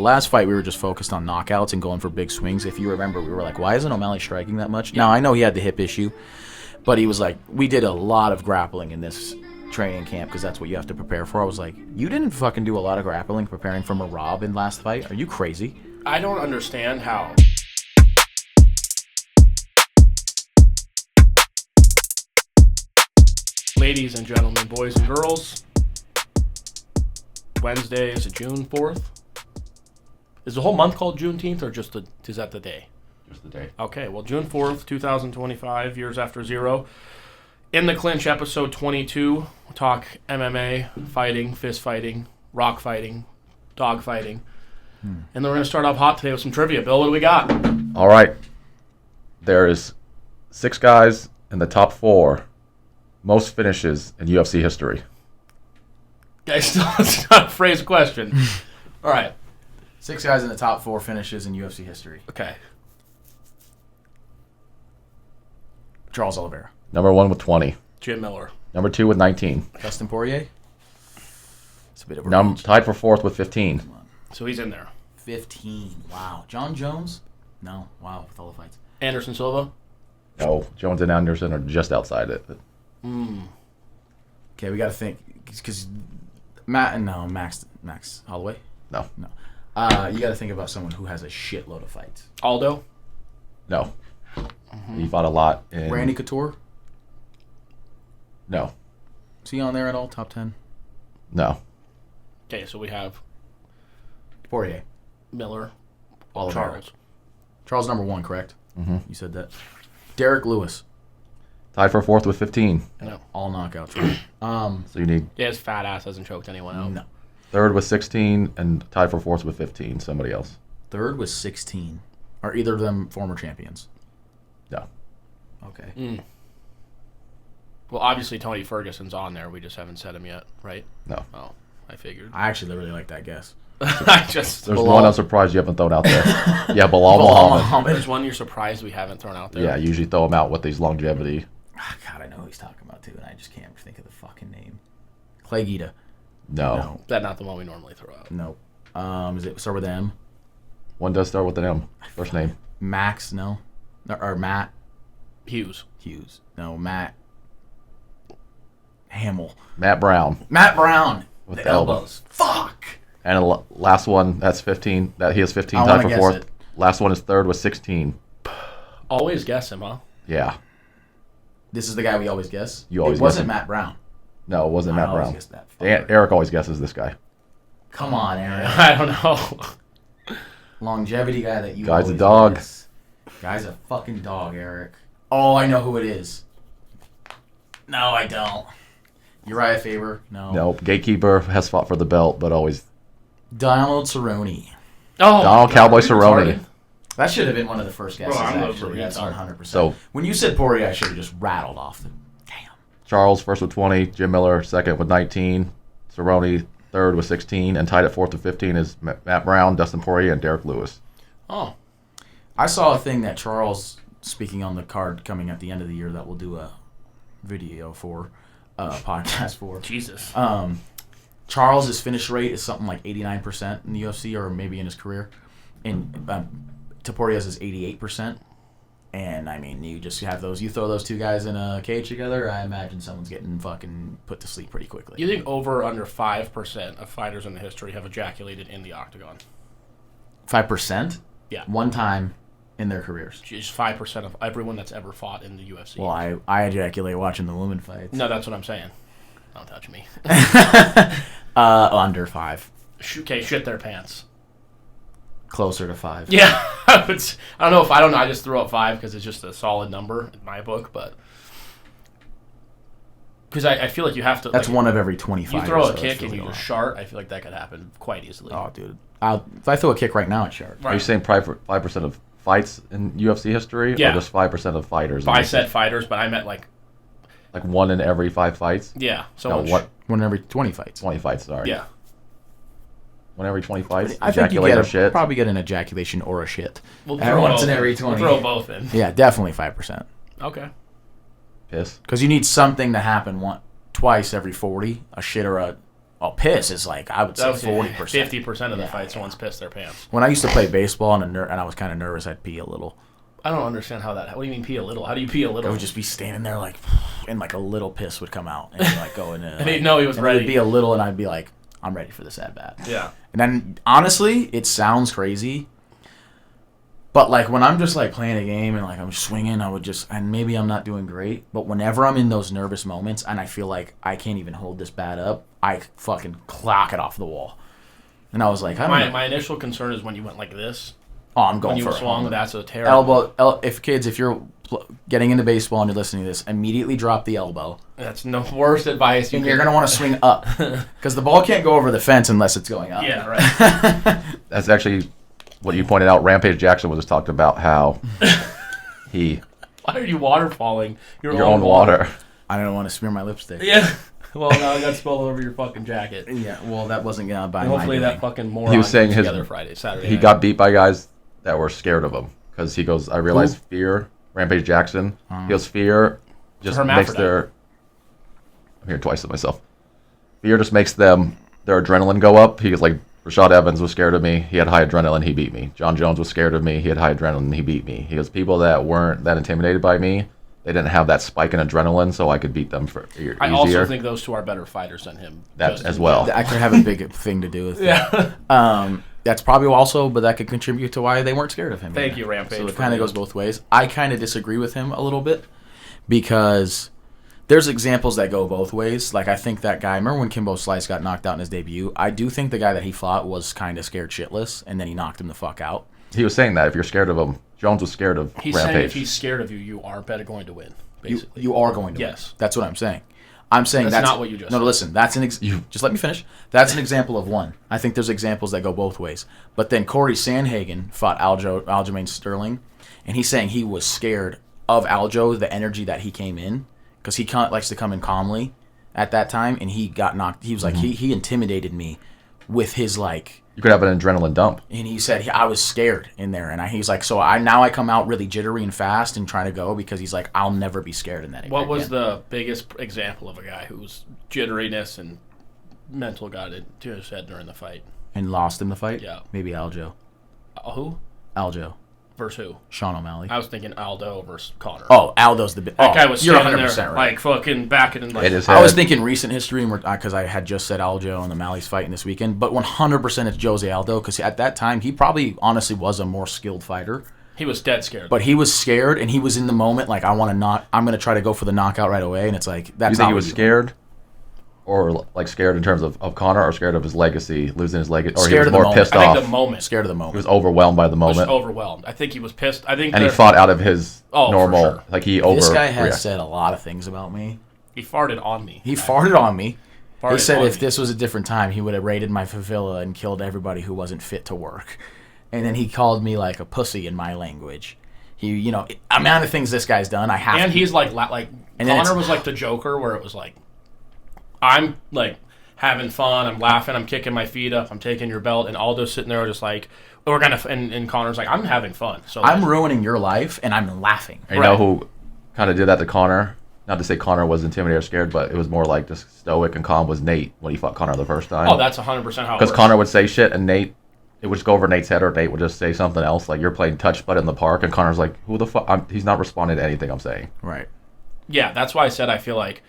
Last fight, we were just focused on knockouts and going for big swings. If you remember, we were like, why isn't O'Malley striking that much? Now, I know he had the hip issue, but he was like, we did a lot of grappling in this training camp because that's what you have to prepare for. I was like, you didn't fucking do a lot of grappling preparing for Merab in last fight? Are you crazy? I don't understand how. Ladies and gentlemen, boys and girls, Wednesday is June 4th. Is the whole month called Juneteenth, or is that the day? Just the day. Okay, well, June 4th, 2025, years after zero. In the Clinch, episode 22, we'll talk MMA, fighting, fist fighting, rock fighting, dog fighting. And then we're going to start off hot today with some trivia. Bill, what do we got? All right. There is 6 guys in the top 4 most finishes in UFC history. Guys, that's not a phrase question. All right. 6 guys in the top 4 finishes in UFC history. Okay. Charles Oliveira. Number 1 with 20. Jim Miller. Number 2 with 19. Dustin Poirier. It's a bit of a range. Tied for 4th with 15. So he's in there. 15. Wow. John Jones? No. Wow, with all the fights. Anderson Silva. No, Jones and Anderson are just outside it. Okay, we got to think. Because Max Holloway? No. You got to think about someone who has a shitload of fights. Aldo. No. He fought a lot. Randy Couture? No. Is he on there at all? Top 10? No. Okay, so we have Poirier. Miller. Oliveira. Charles number 1, correct? Mm-hmm. You said that. Derek Lewis. Tied for 4th with 15. No. All knockouts, right? So you need Yeah, his fat ass hasn't choked anyone out. No. 3rd with 16 and tied for 4th with 15. Somebody else. 3rd was 16. Are either of them former champions? No. Okay. Well, obviously Tony Ferguson's on there. We just haven't said him yet, right? No. Oh, I figured. I actually really like that guess. There's Bilal. one I'm surprised you haven't thrown out there. Yeah, Bilal Muhammad. There's one you're surprised we haven't thrown out there. Yeah, usually throw him out with these longevity. God, I know who he's talking about, too, and I just can't think of the fucking name. Clay Guida. No. That's not the one we normally throw out. No. Is it start with M? One does start with an M. First name. Max, no. Or Matt Hughes. No, Matt Hamill. Matt Brown. Matt Brown. With the the elbows. Fuck. And last one, that's 15. That he has 15 I tied wanna for guess 4th. it. Last one is 3rd with 16. Always guess him, huh? Yeah. This is the guy we always guess? You always It wasn't guess him. Matt Brown. No, it wasn't Matt I always Brown. guess that fucker. Eric always guesses this guy. Come on, Aaron. I don't know. Longevity guy that you Guy's a always dog. guess. Guy's a fucking dog, Eric. Oh, I know who it is. No, I don't. Uriah Faber? No. Nope. Gatekeeper has fought for the belt, but always. Donald Cerrone. Oh, Donald Cowboy Cerrone. retarded. That should have been one of the first guesses, Bro, I'm actually. That's retard. 100%. So- when you said Poirier, I should have just rattled off them. Damn. Charles, 1st with 20. Jim Miller, 2nd with 19. Cerrone, 3rd with 16. And tied at 4th with 15 is Matt Brown, Dustin Poirier, and Derek Lewis. Oh. I saw a thing that Charles, speaking on the card coming at the end of the year, that we'll do a video for, podcast for. Jesus. Charles's finish rate is something like 89% in the UFC, or maybe in his career. And Tapouria's is 88%. And, I mean, you throw those two guys in a cage together, I imagine someone's getting fucking put to sleep pretty quickly. You think over or under 5% of fighters in the history have ejaculated in the octagon? 5%? Yeah. One time in their careers. Just 5% of everyone that's ever fought in the UFC. Well, I ejaculate watching the women fights. No, that's what I'm saying. Don't touch me. Under 5. Okay, shit their pants. Closer to 5. Yeah. I don't know. I just threw out 5 because it's just a solid number in my book, but because I feel like you have to. That's like, one of every 25. You throw so a it's kick and really you a lot. just shart. I feel like that could happen quite easily. Oh, dude. If I throw a kick right now, it's short. Are you saying 5% of fights in UFC history? Yeah. Or just 5% of fighters? I said fighters, but I meant like 1 in every 5 fights? Yeah. So No, much. what? 1 in every 20 fights. 20 fights, sorry. Yeah. 1 every 20 fights? I think you Ejaculate or shit? probably get an ejaculation or a shit. We'll Once both in every in. 20. We'll throw both in. Yeah, definitely 5%. Okay. Piss. Because you need something to happen twice every 40, a shit or a Well, piss is like, I would say 40%. 50% of the fight, someone's pissed their pants. When I used to play baseball and I was kind of nervous, I'd pee a little. I don't understand how that. What do you mean pee a little? How do you pee a little? I would just be standing there like, and like a little piss would come out and like go in. And he'd know he was ready. It'd be a little, and I'd be like, I'm ready for this at bat. Yeah. And then honestly, it sounds crazy, but like when I'm just like playing a game and like I'm swinging, I would just, and maybe I'm not doing great, but whenever I'm in those nervous moments and I feel like I can't even hold this bat up, I fucking clock it off the wall. And I was like, my initial concern is when you went like this. Oh, I'm going when for you swung. That's a terrible elbow. If you're getting into baseball and you're listening to this, immediately drop the elbow. That's the worst advice. You're gonna want to swing up because the ball can't go over the fence unless it's going up. Yeah, right. That's actually what you pointed out. Rampage Jackson was just talked about how he. Why are you waterfalling your own water? I don't want to smear my lipstick. Yeah. Well, now I got spilled over your fucking jacket. Yeah. Well, that wasn't gonna buy. Hopefully that fucking moron. He was saying Saturday. He got beat by guys that were scared of him because he goes. I realized fear. Rampage Jackson. He goes, fear just makes their. I'm here twice with myself. Fear just makes their adrenaline go up. He was like, Rashad Evans was scared of me. He had high adrenaline. He beat me. John Jones was scared of me. He had high adrenaline. He beat me. He goes, people that weren't that intimidated by me, they didn't have that spike in adrenaline, so I could beat them easier. I also think those two are better fighters than him. That as well. That could have a big thing to do with it. That's probably also, but that could contribute to why they weren't scared of him. Thank you, Rampage. So it kind of goes both ways. I kind of disagree with him a little bit because there's examples that go both ways. Like, I think that guy, remember when Kimbo Slice got knocked out in his debut? I do think the guy that he fought was kind of scared shitless, and then he knocked him the fuck out. He was saying that if you're scared of him, Jones was scared of He's Rampage. saying if he's scared of you, you are better going to win, basically. You are going to win. That's what I'm saying. I'm saying that's not what you just said. No, listen. That's just let me finish. That's an example of one. I think there's examples that go both ways. But then Corey Sandhagen fought Aljamain Sterling, and he's saying he was scared of Aljo, the energy that he came in, because he likes to come in calmly at that time, and he got knocked. He was like, he intimidated me with his like. You could have an adrenaline dump. And he said, I was scared in there. And he's like, so I come out really jittery and fast and trying to go because he's like, I'll never be scared in that again. What was the biggest example of a guy whose jitteriness and mental got into his head during the fight? And lost in the fight? Yeah. Maybe Aljo. Who? Aljo. Versus who? Sean O'Malley. I was thinking Aldo versus Connor. Oh, Aldo's the big. That guy was standing there, right. like fucking back in like. I was thinking recent history, because I had just said Aljo and the O'Malley's fighting this weekend, but 100% it's Jose Aldo because at that time he probably honestly was a more skilled fighter. He was dead scared. But he was scared and he was in the moment like I'm going to try to go for the knockout right away, and it's like that's. You think he was scared? Or like scared in terms of Connor, or scared of his legacy, losing his legacy, or scared he was more pissed off? I think the moment. Scared of the moment. He was overwhelmed by the moment. Was overwhelmed. I think he was pissed. I think. And he fought out of his normal. For sure. Like he This guy has said a lot of things about me. He farted on me. He farted on me. He said if this was a different time, he would have raided my favela and killed everybody who wasn't fit to work. And then he called me like a pussy in my language. He, amount of things this guy's done, I have. And to. He's like and Connor was like the Joker, where it was like, I'm like. Having fun, I'm laughing, I'm kicking my feet up, I'm taking your belt, and Aldo's sitting there just like, we're gonna, and Connor's like, I'm having fun. So I'm ruining your life, and I'm laughing. You know who kind of did that to Connor? Not to say Connor was intimidated or scared, but it was more like just stoic and calm was Nate when he fought Connor the first time. Oh, that's 100% how it works. Because Connor would say shit, and Nate, it would just go over Nate's head, or Nate would just say something else, like you're playing touch butt in the park, and Connor's like, who the fuck? He's not responding to anything I'm saying. Right. Yeah, that's why I said I feel like.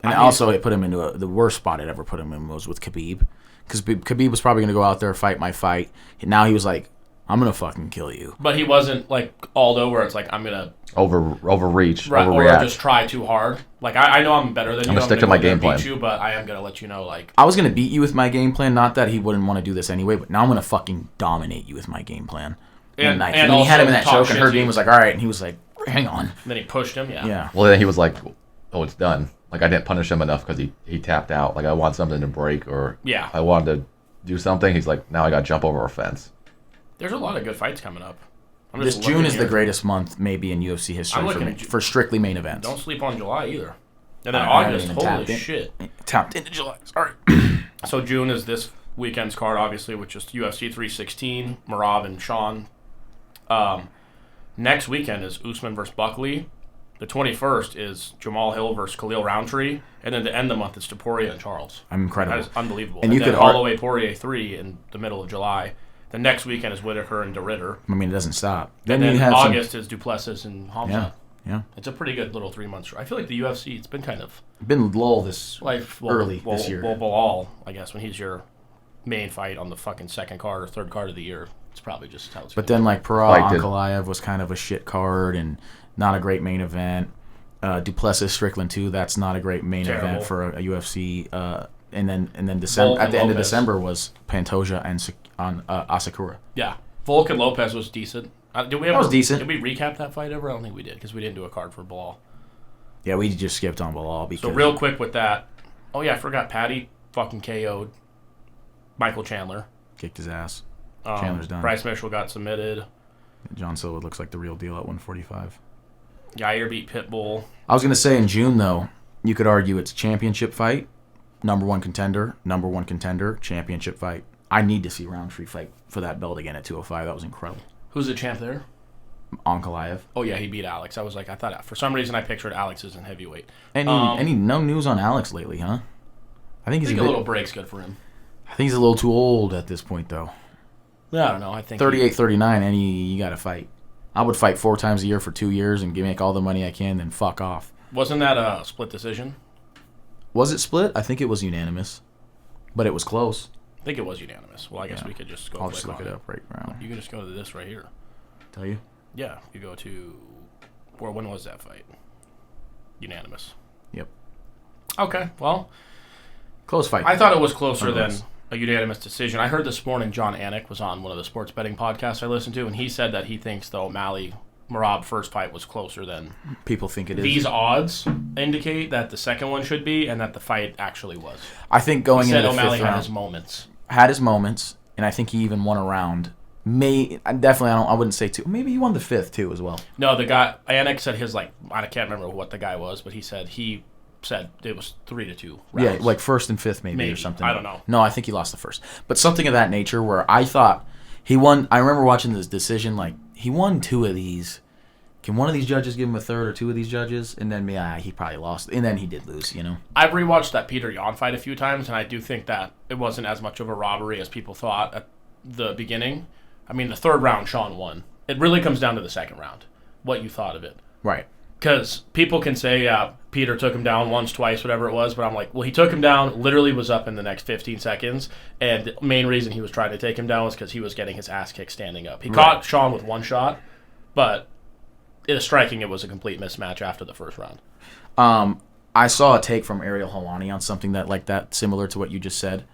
And also, it put him into the worst spot it ever put him in was with Khabib. Because Khabib was probably going to go out there, fight my fight. And now he was like, I'm going to fucking kill you. But he wasn't like Aldo, where it's like, I'm going to... Overreach, overreact. Or just try too hard. Like, I know I'm better than you. I'm going to stick to my game plan. Beat you, but I am going to let you know, like... I was going to beat you with my game plan. Not that he wouldn't want to do this anyway, but now I'm going to fucking dominate you with my game plan. And when he had him in that choke, and Herb Dean was like, all right. And he was like, hang on. And then he pushed him, yeah. Well, then he was like, oh, it's done. Like, I didn't punish him enough because he tapped out. Like, I want something to break, or I wanted to do something. He's like, now I got to jump over a fence. There's a lot of good fights coming up. This June is the greatest month maybe in UFC history for strictly main events. Don't sleep on July either. And then August, holy shit. Tapped into July. Sorry. So June is this weekend's card, obviously, which is UFC 316, Merab and Sean. Next weekend is Usman versus Buckley. The 21st is Jamal Hill versus Khalil Roundtree, and then to end the month it's Poirier and Charles. I'm incredible. That is unbelievable. And you then could Holloway Poirier 3 in the middle of July. The next weekend is Whitaker and DeRitter. I mean, it doesn't stop. Then you have August is Duplessis and Hamza. Yeah. It's a pretty good little 3 months. I feel like the UFC, it's been kind of been lull this early this year. Well, Bilal, I guess, when he's your main fight on the fucking second card or third card of the year, it's probably just how it's But been. then, like, Pereira Ankalaev was kind of a shit card and not a great main event. Duplessis Strickland, too, that's not a great main event for a UFC. And then December, at the end of December was Pantoja and Asakura. Yeah. Volk and Lopes was decent. That was decent. Did we recap that fight ever? I don't think we did because we didn't do a card for Bilal. Yeah, we just skipped on Bilal. So real quick with that. Oh, yeah, I forgot. Patty fucking KO'd Michael Chandler. Kicked his ass. Chandler's done. Bryce Mitchell got submitted. John Silva looks like the real deal at 145. Yair beat Pitbull. I was going to say in June, though, you could argue it's a championship fight, number one contender, championship fight. I need to see Roundtree fight for that belt again at 205. That was incredible. Who's the champ there? Ankalaev. Oh, yeah, he beat Alex. I was like, I thought, for some reason I pictured Alex as in heavyweight. Any no news on Alex lately, huh? I think a little break's good for him. I think he's a little too old at this point, though. Yeah, I don't know. I think 38, 39, and you got to fight. I would fight 4 times a year for 2 years and make all the money I can, then fuck off. Wasn't that a split decision? Was it split? I think it was unanimous, but it was close. I think it was unanimous. Well, I guess we could just go. I'll just look it up right now. You can just go to this right here. Tell you? Yeah, you go to. When was that fight? Unanimous. Yep. Okay, well. Close fight. I thought it was closer than a unanimous decision. I heard this morning John Anik was on one of the sports betting podcasts I listened to, and he said that he thinks the O'Malley Merab first fight was closer than people think it is. These odds indicate that the second one should be, and that the fight actually was. I think going into the O'Malley fifth round, had his moments, and I think he even won a round. I wouldn't say 2. Maybe he won the 5th too as well. No, the guy Anik said his I can't remember what the guy was, but he said it was 3-2 rounds. Yeah, like 1st and 5th maybe or something. I don't know. No, I think he lost the 1st. But something of that nature where I thought he won. I remember watching this decision, like he won 2 of these. Can one of these judges give him a 3rd or 2 of these judges? And then he probably lost. And then he did lose, I've rewatched that Peter Yan fight a few times, and I do think that it wasn't as much of a robbery as people thought at the beginning. I mean, the 3rd round, Sean won. It really comes down to the 2nd round, what you thought of it. Right. Because people can say, yeah, Peter took him down once, twice, whatever it was, but I'm like, well, he took him down, literally was up in the next 15 seconds, and the main reason he was trying to take him down was because he was getting his ass kicked standing up. He caught Sean with 1 shot, but it is striking it was a complete mismatch after the 1st round. I saw a take from Ariel Helwani on something that similar to what you just said.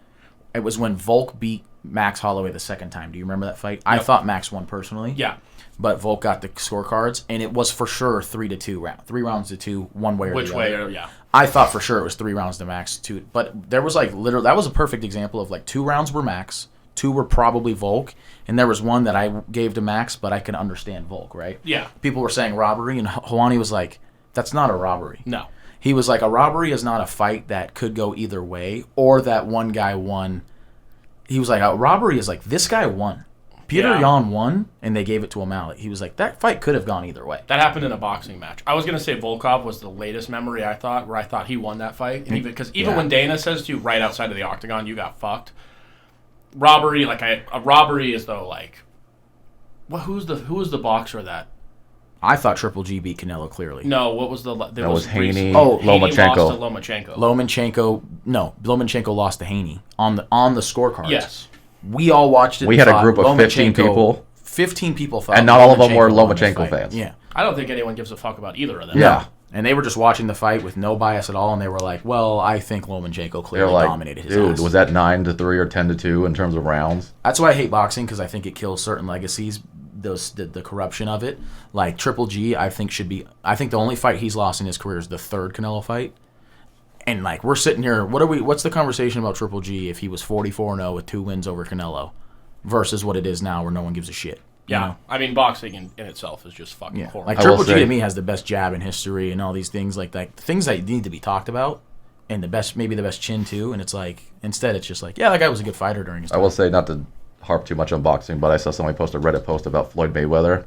It was when Volk beat Max Holloway the 2nd time. Do you remember that fight? Yep. I thought Max won personally. Yeah. But Volk got the scorecards, and it was for sure 3-2 round. 3 rounds to 2, one way or the other. Which way? Yeah. I thought for sure it was 3 rounds to Max, 2. But there was literally that was a perfect example of 2 rounds were Max, 2 were probably Volk, and there was one that I gave to Max, but I can understand Volk, right? Yeah. People were saying robbery, and Helwani was like, "That's not a robbery." No. He was like, "A robbery is not a fight that could go either way, or that one guy won." He was like, "A robbery is like this guy won." Peter Yan won, and they gave it to O'Malley. He was like, that fight could have gone either way. That happened in a boxing match. I was going to say Volkov was the latest memory I thought, where I thought he won that fight. Because even when Dana says to you right outside of the octagon, you got fucked. Robbery, a robbery is though who was the boxer that? I thought Triple G beat Canelo clearly. No, what was that was Haney. Lomachenko. Lomachenko lost to Haney on the scorecards. Yes. We all watched it. We had a group of 15 people. 15 people thought. And not all of them were Lomachenko fans. Yeah. I don't think anyone gives a fuck about either of them. Yeah. And they were just watching the fight with no bias at all, and they were like, well, I think Lomachenko clearly dominated his ass. Was that 9-3 or 10-2 in terms of rounds? That's why I hate boxing, because I think it kills certain legacies, the corruption of it. Like Triple G, I think the only fight he's lost in his career is the 3rd Canelo fight. And we're sitting here, what's the conversation about Triple G if he was 44-0 with 2 wins over Canelo versus what it is now where no one gives a shit? Yeah, I mean, boxing in itself is just fucking horrible. Triple G to me has the best jab in history and all these things things that need to be talked about, and maybe the best chin too. And it's instead it's just that guy was a good fighter during his time. I will say, not to harp too much on boxing, but I saw somebody post a Reddit post about Floyd Mayweather,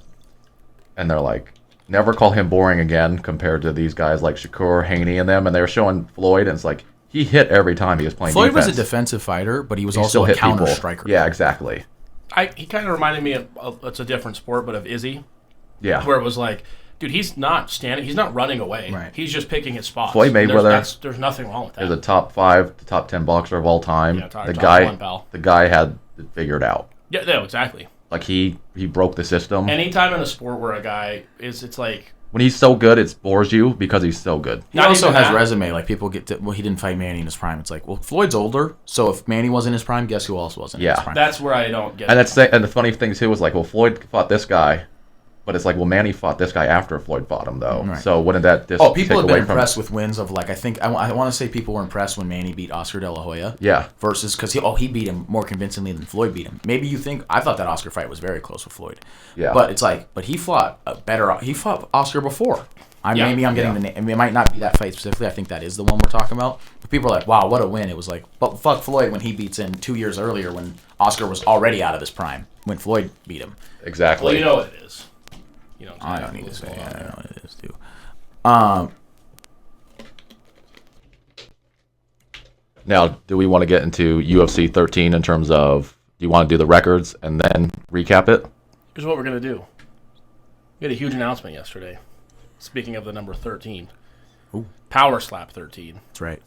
and they're like, never call him boring again compared to these guys like Shakur, Haney, and them. And they were showing Floyd, and it's like he hit every time he was playing Floyd defense. was a defensive fighter, but he was He also still a hit counter people. striker. Yeah, exactly. He kind of reminded me of it's a different sport, but of Izzy. Yeah. Where it was like, dude, he's not standing, he's not running away. Right. He's just picking his spots. Floyd Mayweather. There's nothing wrong with that. He's a top 5 to top 10 boxer of all time. Yeah, top one, pal. The guy had it figured out. Yeah, no, exactly. Like he broke the system. Anytime in a sport where a guy it's like When he's so good, it bores you because he's so good. He also has resume. Like people get to, well, he didn't fight Manny in his prime. It's like, well, Floyd's older, so if Manny was in his prime, guess who else wasn't in his prime? That's where I don't get and it. And the funny thing too was like, well, Floyd fought this guy, but it's like, well, Manny fought this guy after Floyd fought him though. Right. So wouldn't that just people have take away been from impressed with wins of like I want to say people were impressed when Manny beat Oscar De La Hoya. Yeah. Versus because he beat him more convincingly than Floyd beat him. Maybe you think I thought that Oscar fight was very close with Floyd. Yeah. But it's like he fought He fought Oscar before. Maybe I'm getting the name. I mean, it might not be that fight specifically. I think that is the one we're talking about. But people are like, wow, what a win. It was like, but fuck Floyd when he beats him 2 years earlier when Oscar was already out of his prime when Floyd beat him. Exactly. Well, you know what it is. You know, I don't need to say. I know what it is too. Now, do we want to get into UFC 13 in terms of, do you want to do the records and then recap it? Here's what we're going to do. We had a huge announcement yesterday. Speaking of the number 13. Ooh. Power Slap 13. That's right.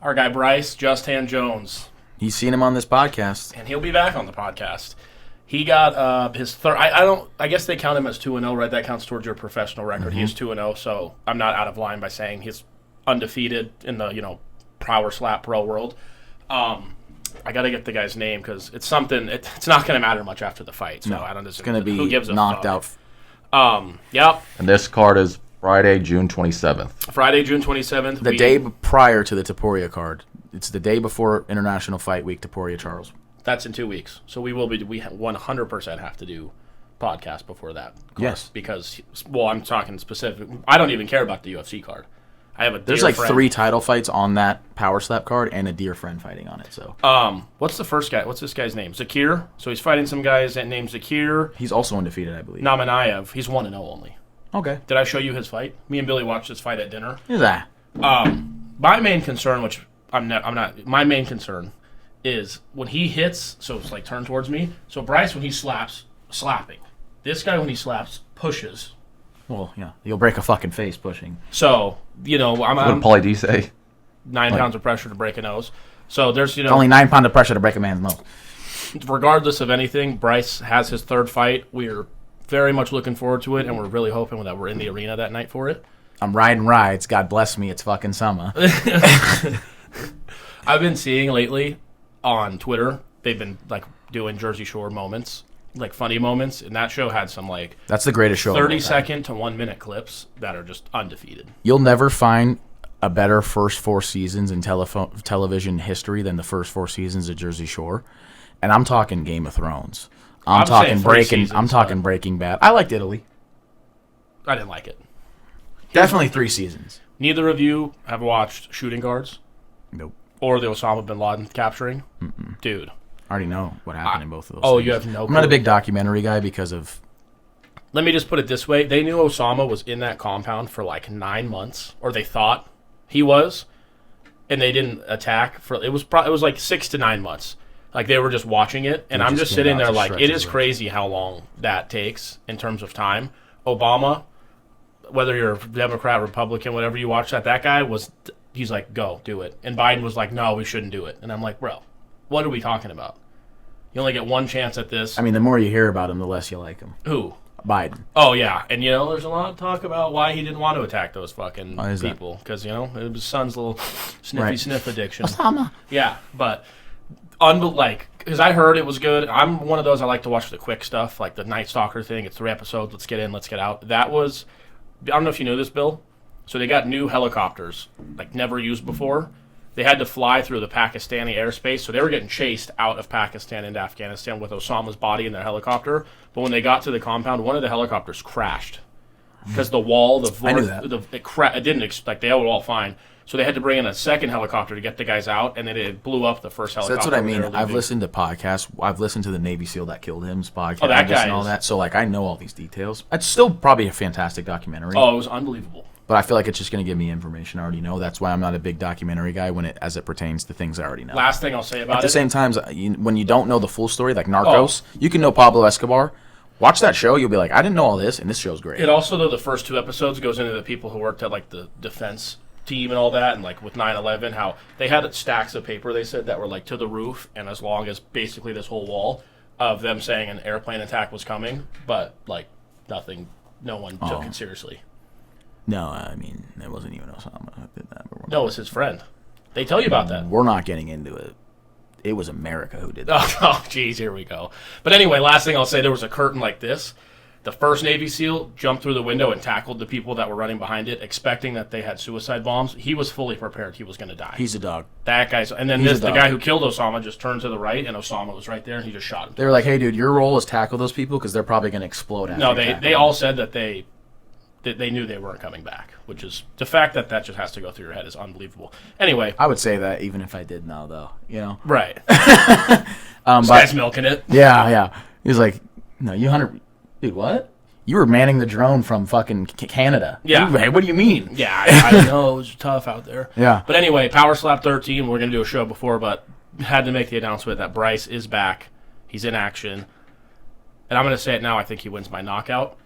Our guy Bryce Just Hand Jones. He's seen him on this podcast. And he'll be back on the podcast. He got his third. I guess they count him as 2-0, right? That counts towards your professional record. Mm-hmm. He is 2-0, so I'm not out of line by saying he's undefeated in the Power Slap pro world. I got to get the guy's name because it's something. It's not going to matter much after the fight. So I don't. It's going to be who gives knocked a fuck? out. Yep. And this card is Friday, June 27th. Friday, June 27th. The day prior to the Taporia card. It's the day before International Fight Week, Taporia Charles. That's in 2 weeks. So we 100% have to do podcast before that. Yes. Because, I'm talking specific. I don't even care about the UFC card. I have a There's dear like friend. 3 title fights on that Power Slap card and a dear friend fighting on it. So what's the first guy? What's this guy's name? Zakir. So he's fighting some guys that named Zakir he's also undefeated, I believe. Namanayev. He's 1-0 only. Okay. Did I show you his fight? Me and Billy watched this fight at dinner. Who's that? My main concern, which I'm not. My main concern is when he hits. So it's like turn towards me. So Bryce when he slapping. This guy when he slaps pushes. Well, yeah. You'll break a fucking face pushing. So What did I'm Paulie D say? 9 pounds of pressure to break a nose. So there's It's only 9 pounds of pressure to break a man's nose. regardless of anything, Bryce has his third fight. We're very much looking forward to it, and we're really hoping that we're in the arena that night for it. I'm riding rides. God bless me. It's fucking summer. I've been seeing lately on Twitter, they've been like doing Jersey Shore moments, like funny moments, and that show had some like That's the greatest show. 30-second to 1 minute clips that are just undefeated. You'll never find a better first 4 seasons in television history than the first 4 seasons of Jersey Shore, and I'm talking Game of Thrones. I'm talking Breaking Bad. I liked Italy. I didn't like it. Definitely 3 seasons. Neither of you have watched Shooting Guards Nope. or the Osama bin Laden capturing. Dude. I already know what happened in both of those. Oh, things. you have no I'm not a clue? big documentary guy because of. Let me just put it this way. They knew Osama was in that compound for like 9 months, or they thought he was, and they didn't attack for it was like 6 to 9 months. Like they were just watching it, and I'm just sitting there like it is crazy how long that takes in terms of time. Obama, whether you're a Democrat, Republican, whatever you watch that guy he's like, go, do it. And Biden was like, no, we shouldn't do it. And I'm like, bro, what are we talking about? You only get one chance at this. I mean, the more you hear about him, the less you like him. Who? Biden. Oh, yeah. And, there's a lot of talk about why he didn't want to attack those fucking Why is that? people. Because, it was his son's little sniff addiction. Osama. Yeah, but, because I heard it was good. I'm one of those I like to watch the quick stuff, like the Night Stalker thing. It's 3 episodes. Let's get in, let's get out. That was, I don't know if you knew this, Bill. So they got new helicopters, like never used before. They had to fly through the Pakistani airspace, so they were getting chased out of Pakistan into Afghanistan with Osama's body in their helicopter. But when they got to the compound, one of the helicopters crashed because the wall, I knew that. it didn't, like they were all fine. So they had to bring in a second helicopter to get the guys out, and then it blew up the first helicopter. So that's what I mean. I've listened to podcasts. I've listened to the Navy SEAL that killed him's podcast. Oh, that guy and all that. So like I know all these details. It's still probably a fantastic documentary. Oh, it was unbelievable. But I feel like it's just going to give me information I already know. That's why I'm not a big documentary guy as it pertains to things I already know. Last thing I'll say about it. At the same time, when you don't know the full story, like Narcos, you can know Pablo Escobar. Watch that show, you'll be like, I didn't know all this, and this show's great. It also, though, the first 2 episodes goes into the people who worked at like the defense team and all that, and like with 9/11, how they had stacks of paper, they said, that were like to the roof and as long as basically this whole wall of them saying an airplane attack was coming, but like nothing, no one took it seriously. No, I mean, it wasn't even Osama who did that. No, it was his friend. They tell you about that. We're not getting into it. It was America who did that. Oh, geez, here we go. But anyway, last thing I'll say, there was a curtain like this. The first Navy SEAL jumped through the window and tackled the people that were running behind it, expecting that they had suicide bombs. He was fully prepared he was going to die. He's a dog. That guy's... And then the guy who killed Osama just turned to the right, and Osama was right there, and he just shot him. They were like, hey, dude, your role is tackle those people because they're probably going to explode after No, they all said that they knew they weren't coming back, which is... The fact that just has to go through your head is unbelievable. Anyway... I would say that even if I did know, though, you know? Right. This guy's milking it. Yeah. He was like, no, you 100... Dude, what? You were manning the drone from fucking Canada. Yeah. Hey, what do you mean? Yeah, I know. It was tough out there. Yeah. But anyway, Power Slap 13, we're going to do a show before, but had to make the announcement that Bryce is back. He's in action. And I'm going to say it now. I think he wins by knockout.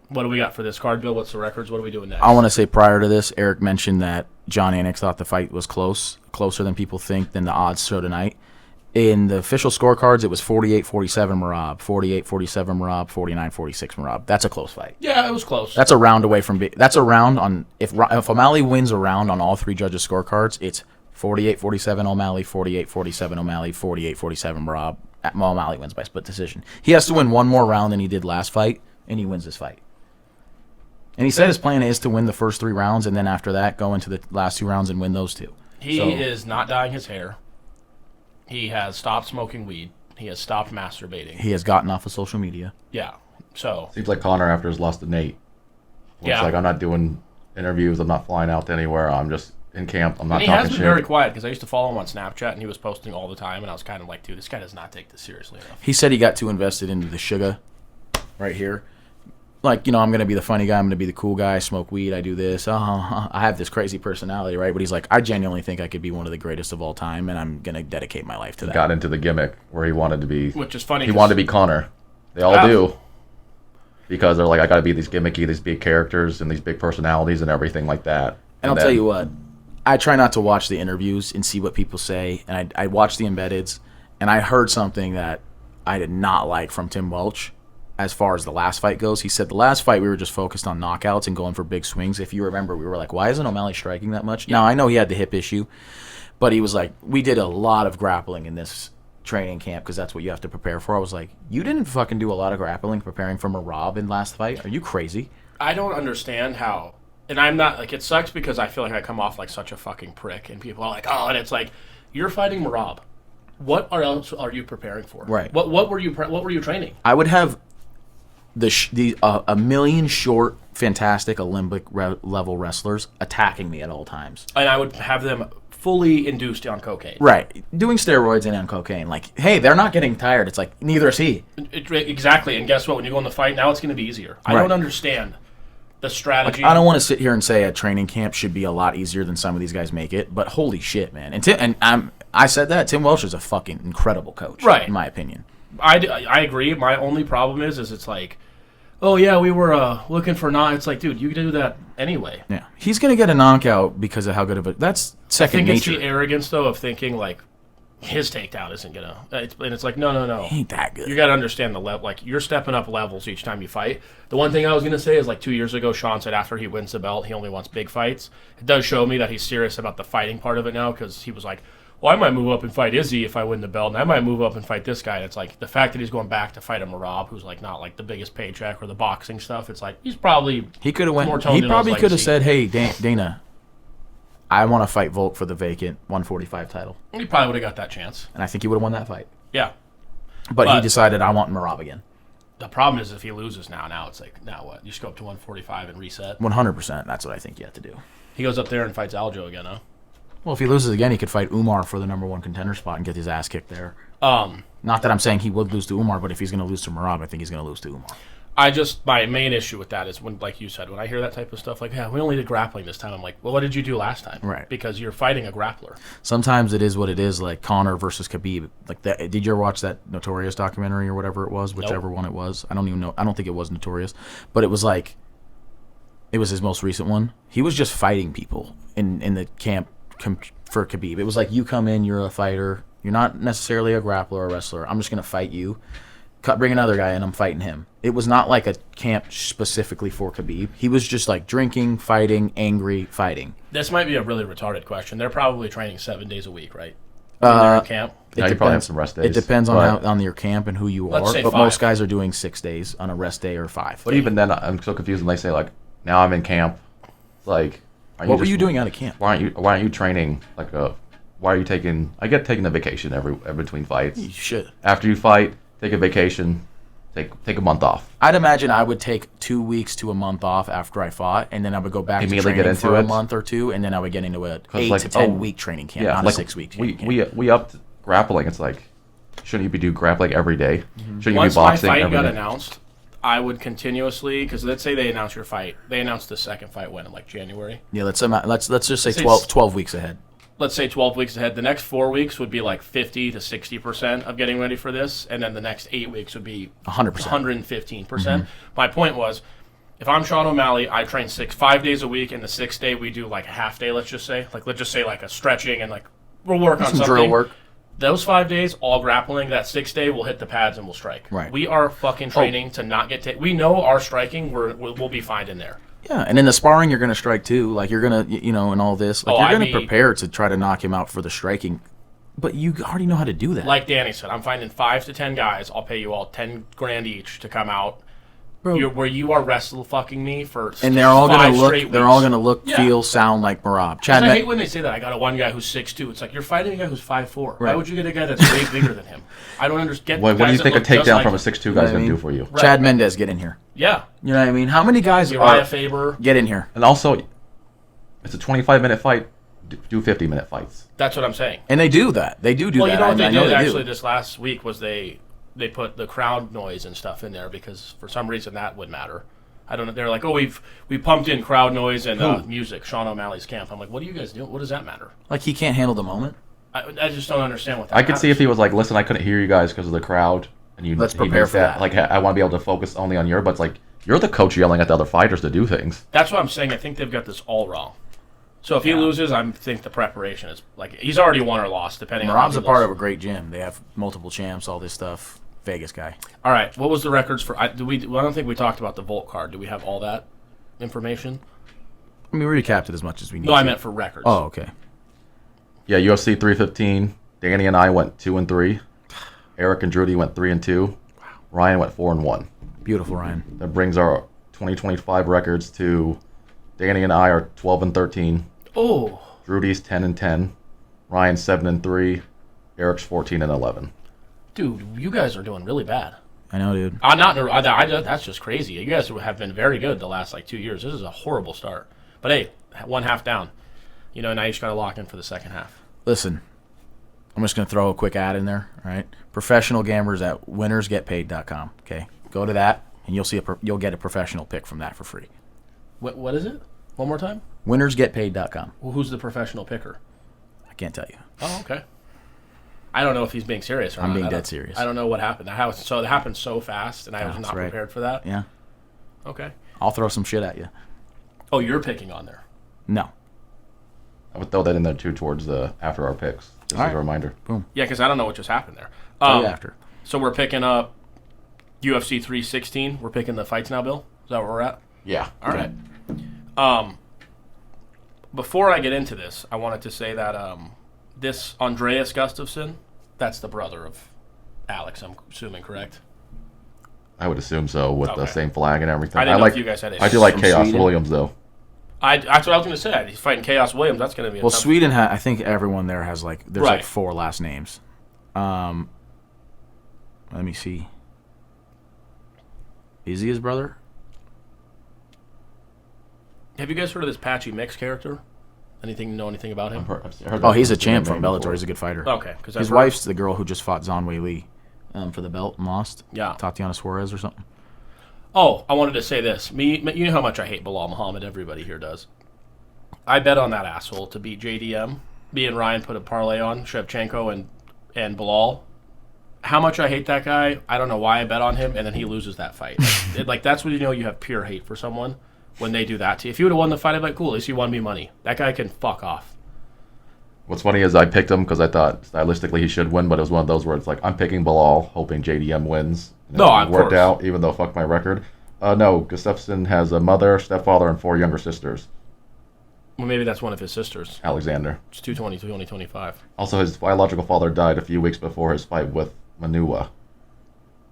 What do we got for this card, Bill? What's the records? What are we doing next? I want to say prior to this, Eric mentioned that John Anik thought the fight was closer than people think than the odds show tonight. In the official scorecards, it was 48-47 Merab, 48-47 Merab, 49-46 Merab. That's a close fight. Yeah, it was close. That's a round away from that's a round on if O'Malley wins a round on all 3 judges' scorecards, it's 48-47 O'Malley, 48-47 O'Malley, 48-47 Merab. O'Malley wins by split decision. He has to win one more round than he did last fight, and he wins this fight. And he said his plan is to win the first 3 rounds, and then after that, go into the last 2 rounds and win those 2. He is not dyeing his hair. He has stopped smoking weed. He has stopped masturbating. He has gotten off of social media. Yeah. So seems like Connor after his loss to Nate. It's like, I'm not doing interviews. I'm not flying out to anywhere. I'm just in camp. I'm not talking shit. He has been very quiet because I used to follow him on Snapchat, and he was posting all the time, and I was kind of like, dude, this guy does not take this seriously enough. He said he got too invested into the Suga right here. Like, you know, I'm going to be the funny guy. I'm going to be the cool guy. I smoke weed. I do this. I have this crazy personality, right? But he's like, I genuinely think I could be one of the greatest of all time, and I'm going to dedicate my life to that. Got into the gimmick where he wanted to be... Which is funny. He wanted to be Connor. They all do. Because they're like, I got to be these gimmicky, these big characters, and these big personalities and everything like that. And I'll tell you what. I try not to watch the interviews and see what people say, and I watch the embeddeds, and I heard something that I did not like from Tim Welch. As far as the last fight goes, he said the last fight we were just focused on knockouts and going for big swings. If you remember, we were like, why isn't O'Malley striking that much? Yeah. Now, I know he had the hip issue, but he was like, we did a lot of grappling in this training camp because that's what you have to prepare for. I was like, you didn't fucking do a lot of grappling preparing for Merab in last fight? Are you crazy? I don't understand how, and I'm not, like, it sucks because I feel like I come off like such a fucking prick, and people are like, oh, and it's like, you're fighting Merab. What else are you preparing for? Right. What were you training? I would have a million short, fantastic Olympic level wrestlers attacking me at all times. And I would have them fully induced on cocaine. Right. Doing steroids and on cocaine. Like, hey, they're not getting tired. It's like, neither is he. Exactly. And guess what? When you go in the fight, now it's going to be easier. I don't understand the strategy. Like, I don't want to sit here and say a training camp should be a lot easier than some of these guys make it, but holy shit, man. I said that. Tim Welch is a fucking incredible coach, right, in my opinion. I agree. My only problem is it's like, oh yeah, we were looking for It's like, dude, you can do that anyway. Yeah, he's gonna get a knockout because of how good of a. That's second nature. I think it's the arrogance though of thinking like his takedown isn't gonna. And it's like no. He ain't that good. You got to understand the level. Like you're stepping up levels each time you fight. The one thing I was gonna say is like 2 years ago, Sean said after he wins the belt, he only wants big fights. It does show me that he's serious about the fighting part of it now because he was like, well, I might move up and fight Izzy if I win the belt, and I might move up and fight this guy. And it's like the fact that he's going back to fight a Merab, who's like not like the biggest paycheck or the boxing stuff. It's like he's probably he could have went. He probably could have said, "Hey, Dana, I want to fight Volk for the vacant 145 title." He probably would have got that chance, and I think he would have won that fight. Yeah, but he decided I want Merab again. The problem is if he loses now it's like now what? You just go up to 145 and reset. 100%. That's what I think you have to do. He goes up there and fights Aljo again, huh? Well, if he loses again, he could fight Umar for the #1 contender spot and get his ass kicked there. Not that I'm saying he would lose to Umar, but if he's going to lose to Merab, I think he's going to lose to Umar. My main issue with that is when, like you said, when I hear that type of stuff, like, yeah, we only did grappling this time. I'm like, well, what did you do last time? Right. Because you're fighting a grappler. Sometimes it is what it is, like Conor versus Khabib. Like that. Did you ever watch that Notorious documentary or whatever it was, whichever one it was? I don't even know. I don't think it was Notorious, but it was like, it was his most recent one. He was just fighting people in the camp for Khabib. It was like, you come in, you're a fighter. You're not necessarily a grappler or a wrestler. I'm just going to fight you. Bring another guy in, I'm fighting him. It was not like a camp specifically for Khabib. He was just like drinking, fighting, angry, fighting. This might be a really retarded question. They're probably training 7 days a week, right? They're in camp. Yeah, you probably have some rest days. It depends on your camp and who you are. Say but 5. most guys are doing 6 days on a rest day or 5. But even then, I'm so confused when they say, like, now I'm in camp. Like, what were you doing out of camp? Why aren't you training like a? Why are you taking? I get taking a vacation every between fights. You should. After you fight, take a vacation. Take a month off. I'd imagine I would take 2 weeks to a month off after I fought, and then I would go back to training for a month or two, and then I would get into a 8 to 10 week training camp, not a 6 week training camp. We upped grappling. It's like, shouldn't you be doing grappling every day? Shouldn't Once you be boxing my fight every got day? announced, I would continuously, because let's say they announce your fight. They announced the second fight when, in like January. Yeah, let's just say 12 weeks ahead. Let's say 12 weeks ahead. The next 4 weeks would be like 50 to 60% of getting ready for this, and then the next 8 weeks would be 100%. 115%. My point was, if I'm Sean O'Malley, I train 5 days a week, and the 6th day we do like a half day. Let's just say like a stretching and like we'll work on something. Drill work. Those 5 days, all grappling. That 6th day, we'll hit the pads and we'll strike. Right. We are fucking training to not get we know our striking. We'll be fine in there. Yeah, and in the sparring, you're going to strike too. Like, you're going to, and all this. Like, you're going to prepare to try to knock him out for the striking. But you already know how to do that. Like Danny said, I'm finding 5 to 10 guys. I'll pay you all $10,000 each to come out. Bro. Where you are wrestle fucking me for and they're all going to look. Weeks. They're all going to look, feel, sound like Merab. I hate when they say that. I got one guy who's 6'2". It's like you're fighting a guy who's 5'4". Right. Why would you get a guy that's way bigger than him? I don't understand. What do you think a takedown from a 6'2" guy's going to do for you? Right. Chad Mendez, get in here. Yeah. You know what I mean? How many guys Uriah Faber. Get in here. And also, it's a 25-minute fight. Do 50-minute fights. That's what I'm saying. And they do that. They do that. Well, you know what they did actually this last week was they put the crowd noise and stuff in there because for some reason that would matter. I don't know. They're like, oh, we pumped in crowd noise and music. Sean O'Malley's camp. I'm like, what are you guys doing? What does that matter? Like, he can't handle the moment? I just don't understand what that I could see if he was like, listen, I couldn't hear you guys because of the crowd. And let's prepare for that. Like, I want to be able to focus only on your, but it's like, you're the coach yelling at the other fighters to do things. That's what I'm saying. I think they've got this all wrong. So if he loses, I think the preparation is like he's already won or lost, depending on. Merab's a part of a great gym. They have multiple champs, all this stuff. Vegas guy. All right, what was the records for? I don't think we talked about the Volt card. Do we have all that information? I mean, we recapped it as much as we need. No, I meant for records. Oh, okay. Yeah, UFC 315. Danny and I went 2-3. Eric and Drudy went 3-2. Wow. Ryan went 4-1. Beautiful, Ryan. That brings our 2025 records to Danny and I are 12-13. Oh. Drudy's 10-10. Ryan's 7-3. Eric's 14-11. Dude, you guys are doing really bad. I know, dude. That's just crazy. You guys have been very good the last 2 years. This is a horrible start. But hey, 1 half down. Now you just got to lock in for the second half. Listen, I'm just going to throw a quick ad in there. All right, professional gamblers at winnersgetpaid.com. Okay, go to that and you'll get a professional pick from that for free. What is it? One more time. Winnersgetpaid.com. Well, who's the professional picker? I can't tell you. Oh, okay. I don't know if he's being serious or not. I'm being dead serious. I don't know what happened. It happened so fast, and I was not prepared for that. Yeah. Okay. I'll throw some shit at you. Oh, you're picking on there. No. I would throw that in there too towards after our picks, just as a reminder. Boom. Yeah, because I don't know what just happened there. After. So we're picking up UFC 316. We're picking the fights now, Bill. Is that where we're at? Yeah. All right. Before I get into this, I wanted to say that this Andreas Gustafsson, that's the brother of Alex, I'm assuming, correct? I would assume so, with the same flag and everything. I didn't know if you guys had it. I do like Chaos Sweden. Williams, though. That's what I was going to say. He's fighting Chaos Williams. That's going to be Sweden, I think everyone there has, there's 4 last names. Let me see. Is he his brother? Have you guys heard of this Patchy Mix character? Anything about him? He's a champ from Bellator. He's a good fighter. Okay. His wife's the girl who just fought Zhang Weili for the belt and lost. Yeah. Tatiana Suarez or something. Oh, I wanted to say this. You know how much I hate Bilal Muhammad. Everybody here does. I bet on that asshole to beat JDM. Me and Ryan put a parlay on Shevchenko and Bilal. How much I hate that guy, I don't know why I bet on him, and then he loses that fight. That's when you know you have pure hate for someone, when they do that to you. If you would have won the fight, I'd be like, cool, at least you won me money. That guy can fuck off. What's funny is I picked him because I thought stylistically he should win, but it was one of those where it's like, I'm picking Bilal, hoping JDM wins. And it worked out, even though fuck my record. No, Gustafsson has a mother, stepfather, and 4 younger sisters. Well, maybe that's one of his sisters. Alexander. It's 225. Also, his biological father died a few weeks before his fight with Manua.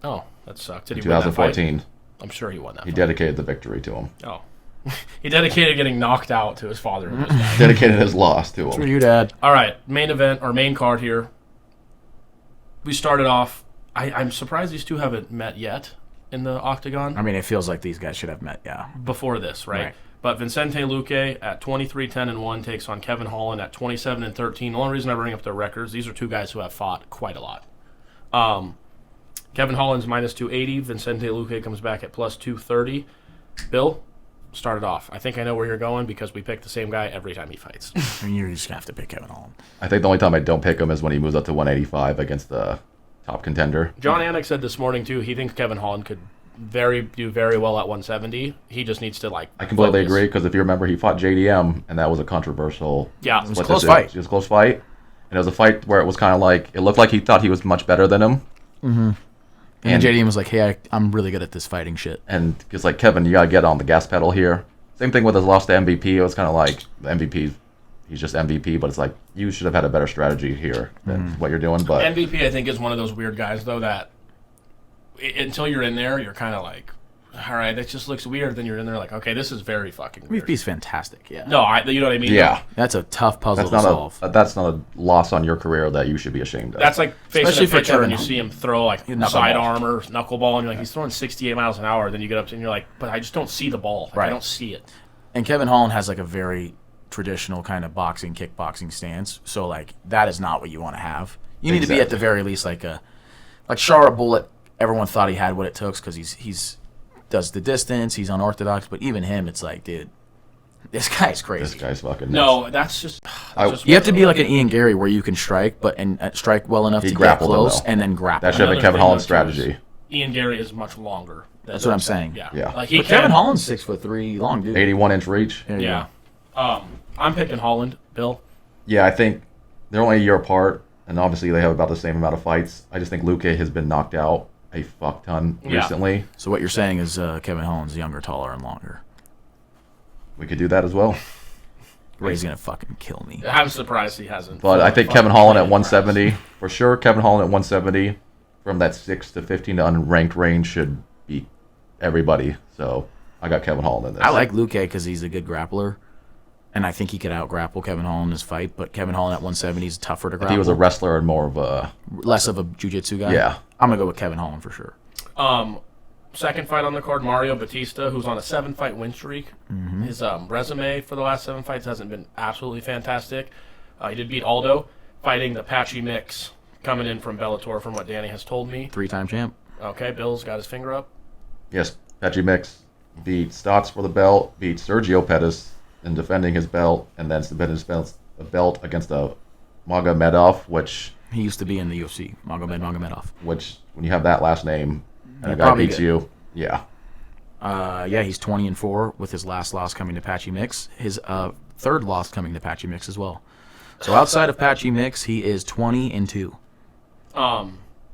Oh, that sucked. Did he 2014. win that fight? I'm sure he won that He fight. dedicated the victory to him. Oh. He dedicated getting knocked out to his father. Dedicated his loss to him. For you, Dad. All right, main event, or main card here. We started off. I'm surprised these two haven't met yet in the octagon. I mean, it feels like these guys should have met, yeah. Before this, right? But Vicente Luque at 23-10-1 takes on Kevin Holland at 27-13. The only reason I bring up their records, these are two guys who have fought quite a lot. Kevin Holland's minus 280. Vicente Luque comes back at plus 230. Bill, start it off. I think I know where you're going because we pick the same guy every time he fights. I mean, you're just going to have to pick Kevin Holland. I think the only time I don't pick him is when he moves up to 185 against the top contender. John Anik said this morning, too, he thinks Kevin Holland could do very well at 170. He just needs to, I completely agree, because if you remember, he fought JDM, and that was a controversial... Yeah, it was a close fight. It was a close fight, and it was a fight where it was kind of like... It looked like he thought he was much better than him. Mm-hmm. And JDM was like, hey, I'm really good at this fighting shit. And it's like, Kevin, you got to get on the gas pedal here. Same thing with his loss to MVP. It was kind of like, the MVP... He's just MVP, but it's like, you should have had a better strategy here than what you're doing. But MVP, I think, is one of those weird guys, though, that until you're in there, you're kind of like, all right, that just looks weird. Then you're in there like, okay, this is very fucking weird. MVP's fantastic, yeah. No, you know what I mean? Yeah. That's a tough puzzle to solve. That's not a loss on your career that you should be ashamed of. That's like facing a pitcher Kevin and you see him throw like sidearm or knuckleball, and you're like, he's throwing 68 miles an hour. Then you get up and you're like, but I just don't see the ball. I don't see it. And Kevin Holland has like a very traditional kind of kickboxing stance. So like that is not what you want to have. You need to be at the very least like Shara Bullet. Everyone thought he had what it took because he's does the distance. He's unorthodox, but even him, it's like, dude, this guy's crazy. This guy's fucking nuts. No, that's just you have to be like an Ian Gary where you can strike, and strike well enough to get close and then grapple. That should have been Kevin Holland's strategy. Ian Gary is much longer. That's what I'm saying. Yeah. Like Kevin Holland's 6'3" long, dude. 81-inch reach. Yeah. I'm picking Holland, Bill. Yeah, I think they're only a year apart, and obviously they have about the same amount of fights. I just think Luque has been knocked out a fuck ton recently. So what you're saying is Kevin Holland's younger, taller, and longer. We could do that as well. Ray's going to fucking kill me. I'm surprised he hasn't. But I think Kevin Holland at 170, for sure, Kevin Holland at 170, from that 6 to 15 to unranked range should beat everybody. So I got Kevin Holland in this. I like Luque because he's a good grappler. And I think he could out-grapple Kevin Holland in his fight, but Kevin Holland at 170 is tougher to grapple. If he was a wrestler and more of a... Less of a jiu-jitsu guy? Yeah. I'm going to go with Kevin Holland for sure. Second fight on the card, Mario Batista, who's on a 7-fight win streak. Mm-hmm. His resume for the last 7 fights hasn't been absolutely fantastic. He did beat Aldo, fighting the Patchy Mix, coming in from Bellator, from what Danny has told me. 3-time champ. Okay, Bill's got his finger up. Yes, Patchy Mix beat Stotts for the belt, beat Sergio Pettis in defending his belt, and then submitted his belt against Magomedov, which... He used to be in the UFC, Magomedov. Which, when you have that last name, and a guy beats you, yeah. He's 20-4 with his last loss coming to Patchy Mix. His third loss coming to Patchy Mix as well. So outside of Patchy Mix, he is 20-2.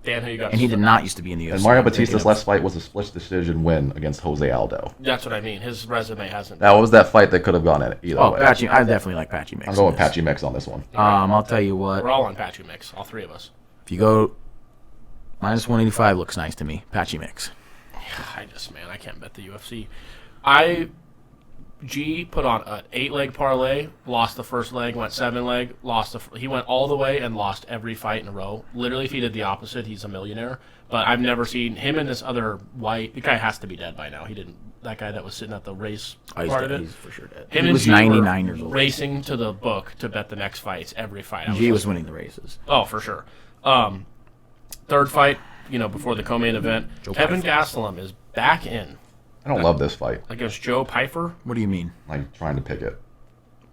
Dan, who you got? And he did not used to be in the UFC. And Mario Batista's last fight was a split decision win against Jose Aldo. That's what I mean. His resume hasn't. That was that fight that could have gone in either way. Patchy, I definitely like Patchy Mix. I'm going with Patchy Mix on this one. I'll tell you what. We're all on Patchy Mix, all three of us. If you go minus 185, looks nice to me. Patchy Mix. I can't bet the UFC. G put on an 8-leg parlay, lost the first leg, went 7-leg, he went all the way and lost every fight in a row. Literally, if he did the opposite, he's a millionaire. But I've never seen him and this other white. The guy has to be dead by now. He didn't. That guy that was sitting at the race part of it. He's for sure dead. Him he and was G 99 years old. Racing to the book to bet the next fights every fight. G was winning the races. Oh, for sure. Third fight, before the co-main event, Kevin Gastelum is back in. I don't love this fight. Against Joe Pyfer. What do you mean? Like trying to pick it.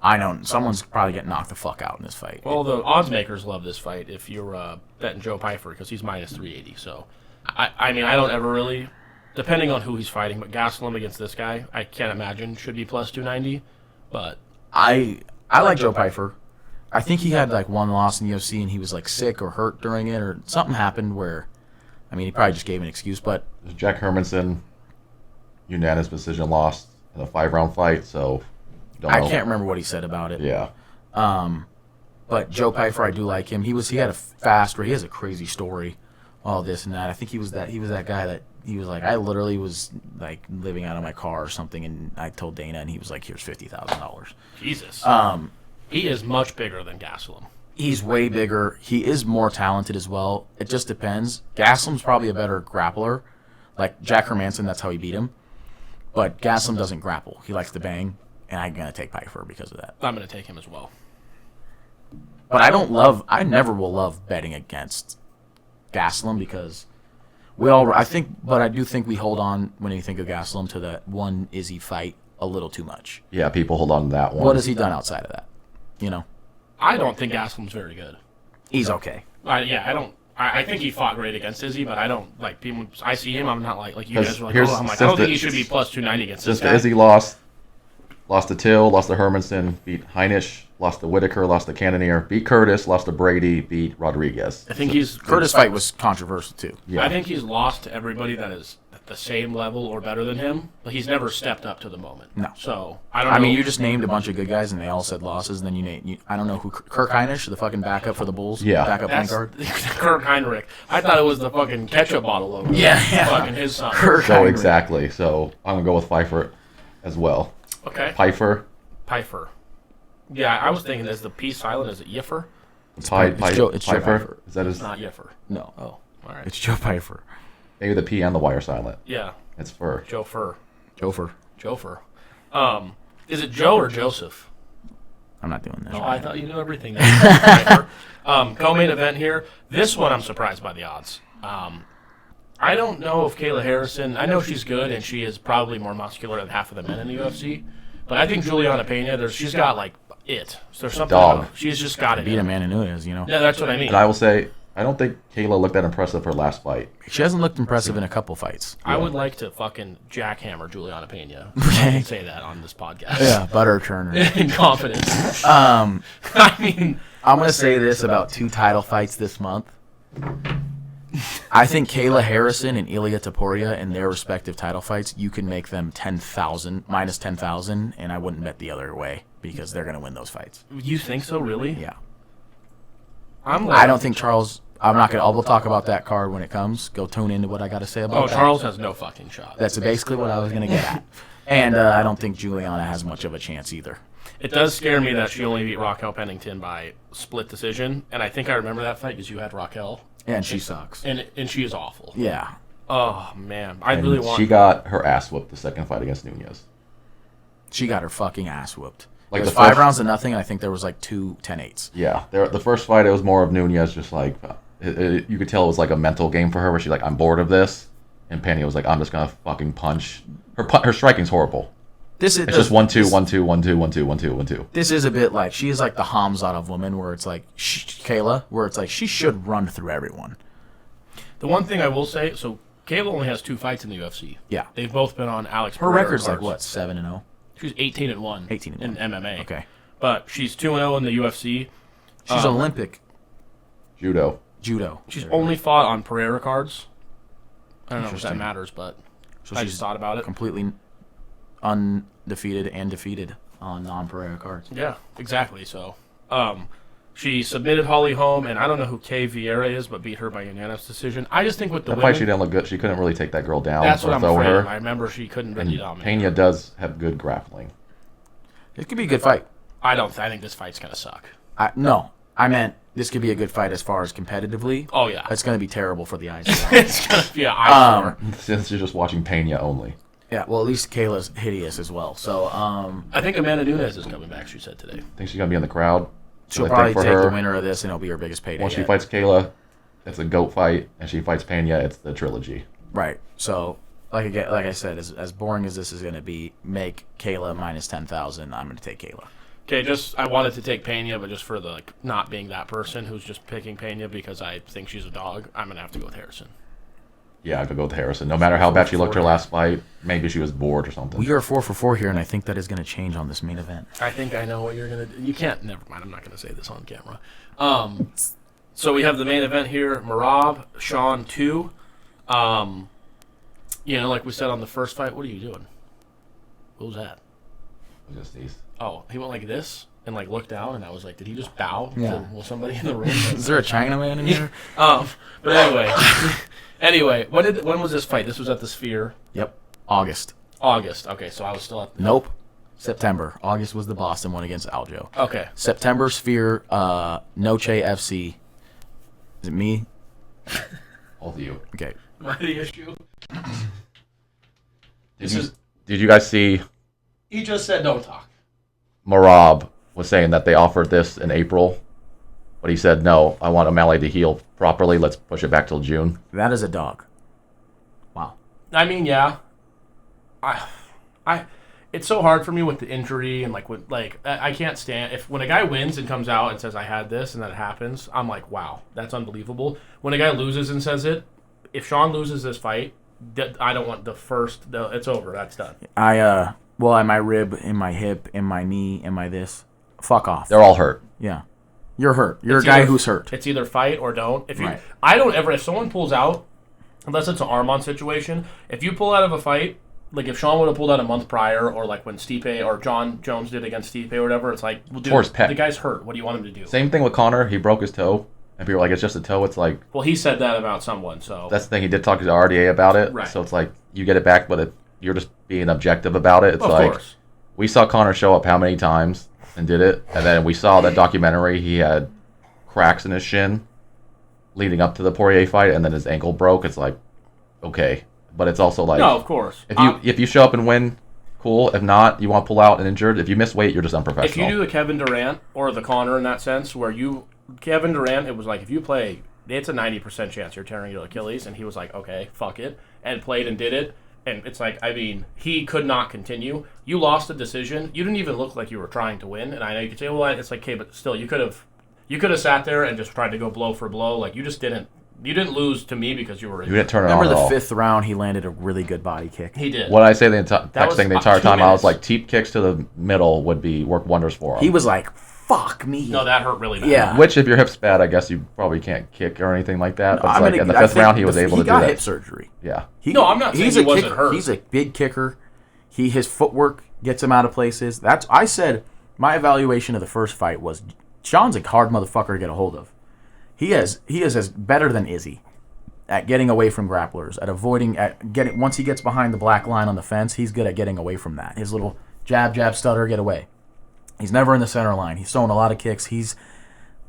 I don't. Someone's probably getting knocked the fuck out in this fight. Well, the odds makers love this fight if you're betting Joe Pyfer because he's minus 380. So, I mean, I don't ever really, depending on who he's fighting, but Gastelum against this guy, I can't imagine should be plus 290. But I like Joe Pyfer. I think he had like one loss in the UFC and he was like sick or hurt during it or something happened where, I mean, he probably just gave an excuse. But Jack Hermanson, unanimous decision lost in a 5-round fight, so I can't remember what he said about it. Yeah. But Joe Pyfer, I do like him. He had a fast where he has a crazy story, all this and that. I think he was that guy that he was like, I literally was like living out of my car or something, and I told Dana, and he was like, here's $50,000. Jesus. He is much bigger than Gastelum. He's way bigger. He is more talented as well. It just depends. Gastelum's probably a better grappler. Like Jack Hermanson, that's how he beat him. But Gastelum doesn't grapple. He likes to bang, and I'm going to take Pyfer because of that. I'm going to take him as well. But I never will love betting against Gastelum because I do think we hold on when you think of Gastelum to that one Izzy fight a little too much. Yeah, people hold on to that one. What has he done outside of that? I don't think Gastelum's very good. He's okay. I think he fought great against Izzy, but I don't like people. I see him. I'm not like you guys are like. I'm like, I don't think he should be plus 290 against this guy. Since Izzy lost to Till, lost to Hermanson, beat Heinisch, lost to Whitaker, lost to Cannonier, beat Curtis, lost to Brady, beat Rodriguez. I think Curtis' fight was controversial too. Yeah. I think he's lost to everybody that is at the same level or better than him, but he's never stepped up to the moment. No. So I don't know. I mean, you just named a bunch of good guys and they all said losses, and then I don't know who Kirk Heinisch, the fucking backup for the Bulls. Yeah. Backup point guard. Kirk Heinrich. I thought it was the fucking ketchup bottle over Yeah. fucking his son. Kirk So Heinrich. exactly. So I'm gonna go with Pfeiffer as well. Okay. Pyfer. Yeah, I was thinking, is the P silent? Is it Yiffer? It's Joe Pyfer. Is that his? It's not Yiffer. No. Oh, all right. It's Joe Pyfer. Maybe the P and the Y are silent. Yeah. It's Fur. Joe Fur. Joe Fur. Is it Joe or Joseph? I'm not doing this. Oh, I thought you knew everything. Co-main event here. This one, I'm surprised by the odds. I don't know if Kayla Harrison. I know she's good and she is probably more muscular than half of the men in the UFC. But I think Juliana Pena, she's got like it. So there's something. Dog. She's just got it. Beat Amanda Nunes, Yeah, that's what I mean. And I will say, I don't think Kayla looked that impressive her last fight. She hasn't looked impressive in a couple fights. I would like to fucking jackhammer Juliana Pena. I can say that on this podcast. Yeah, butter churner. In confidence. I mean, I'm gonna say this about 2 title fights this month. I think Kayla Harrison and Ilia Topuria in their respective title fights, you can make them minus 10,000, and I wouldn't bet the other way because they're gonna win those fights. You think so, really? Yeah. I don't think Charles. I'm not gonna. We'll talk about that card when it comes. Go tune into what I got to say about that. Charles has no fucking shot. That's basically what I was gonna get at. And I don't think Juliana has much of a chance either. It does scare me that she only beat Raquel Pennington by split decision, and I think I remember that fight because you had Raquel. And she sucks. And she is awful. Yeah. Oh man, She got her ass whooped the second fight against Nunes. She got her fucking ass whooped. Like it was the 5 first- rounds to nothing, and I think there was like 2 10-8s. Yeah, the first fight it was more of Nunes, just like you could tell it was like a mental game for her, where she's like, I'm bored of this, and Penny was like, I'm just gonna fucking punch. Her striking's horrible. It's just 1-2, 1-2, 1-2, 1-2, 1-2, 1-2. This is a bit like she is like the Hamzat of women, where it's like Kayla, where it's like she should run through everyone. The one thing I will say, so Kayla only has 2 fights in the UFC. Yeah, They've both been on Alex. her record's like what, 7-0. She's 18-1. 18-1 in MMA. Okay, but she's 2-0 in the UFC. She's Olympic Judo. She's only fought on Pereira cards. I don't know if that Interesting. matters, but So I she's just thought about it. completely undefeated and defeated on non-Pereira cards. Yeah, exactly. So, she submitted Holly Holm, and I don't know who Kay Vieira is, but beat her by unanimous decision. I just think with the That women, fight she didn't look good. She couldn't really take that girl down that's or what I'm throw afraid her. of. I remember she couldn't really And dominate. Pena does have good grappling. It could be a good fight. I think this fight's gonna suck. No, I meant this could be a good fight as far as competitively. Oh yeah, it's gonna be terrible for the eyes. It's gonna be an eyesore. Since you're just watching Pena only. Yeah, well, at least Kayla's hideous as well. So, I think Amanda Nunes is coming back. She said today. I think she's gonna be in the crowd. She'll probably take the winner of this, and it'll be her biggest payday. Once she fights Kayla, it's a GOAT fight, and she fights Pena, it's the trilogy. Right. So, like I said, as boring as this is gonna be, make Kayla minus 10,000. I'm gonna take Kayla. Okay, I wanted to take Pena, but just for the not being that person who's just picking Pena because I think she's a dog, I'm gonna have to go with Harrison. Yeah, I could go with Harrison. No matter how bad she looked her last fight, maybe she was bored or something. We are 4 for 4 here, and I think that is going to change on this main event. I think I know what you're going to do. You can't. Never mind. I'm not going to say this on camera. So we have the main event here. Merab, Sean 2. Like we said on the first fight, what are you doing? What was that? Just these. Oh, he went like this and looked down, and I was like, did he just bow to somebody in the room? Is there a Chinaman in here? But anyway. Anyway, when was this fight? This was at the Sphere. Yep. August. Okay, so I was still at the... Nope. September. August was the Boston one against Aljo. Okay. September, Sphere, Noche FC. Is it me? All of you. Okay. Am I the issue? Did you guys see... He just said don't talk. Merab was saying that they offered this in April, but he said, no, I want O'Malley to heal properly. Let's push it back till June. That is a dog. Wow. I mean, yeah. It's so hard for me with the injury and I can't stand when a guy wins and comes out and says I had this and that happens. I'm like, wow, that's unbelievable. When a guy loses and says it, if Sean loses this fight, I don't want it's over. That's done. In my rib, in my hip, in my knee, in my this. Fuck off. They're all hurt. Yeah. You're hurt. You're a guy who's hurt. It's either fight or don't. Right. If someone pulls out, unless it's an arm-on situation, if you pull out of a fight, like if Sean would have pulled out a month prior, or like when Stipe or John Jones did against Stipe or whatever, it's like, well, dude, the guy's hurt. What do you want him to do? Same thing with Conor. He broke his toe, and people were like, it's just a toe. It's like... Well, he said that about someone, so... That's the thing. He did talk to the RDA about it. Right. So it's like, you get it back, but you're just being objective about it. It's of course. We saw Conor show up how many times and did it, and then we saw that documentary. He had cracks in his shin leading up to the Poirier fight, and then his ankle broke. It's like, okay, but it's also like, no, of course. If you show up and win, cool. If not, you want to pull out and injured. If you miss weight, you're just unprofessional. If you do the Kevin Durant or the Conor in that sense, where Kevin Durant, it was like if you play, it's a 90% chance you're tearing your Achilles, and he was like, okay, fuck it, and played and did it. And it's like, I mean, he could not continue. You lost the decision. You didn't even look like you were trying to win. And I know you could say, well, it's like, okay, but still, you could have sat there and just tried to go blow for blow. Like, you just didn't. You didn't lose to me because you were. You didn't turn it on. Remember the fifth round, he landed a really good body kick. He did. What I say the entire time, minutes. I was like, teep kicks to the middle would work wonders for him. He was like, fuck me. No, that hurt really bad. Yeah. Which, if your hip's bad, I guess you probably can't kick or anything like that. No, but in the fifth round, he was able to do that. He got hip surgery. Yeah. No, I'm not saying he wasn't hurt. He's a big kicker. His footwork gets him out of places. I said my evaluation of the first fight was Sean's a hard motherfucker to get a hold of. He is as better than Izzy at getting away from grapplers, once he gets behind the black line on the fence, he's good at getting away from that. His little jab, stutter, get away. He's never in the center line. He's throwing a lot of kicks. He's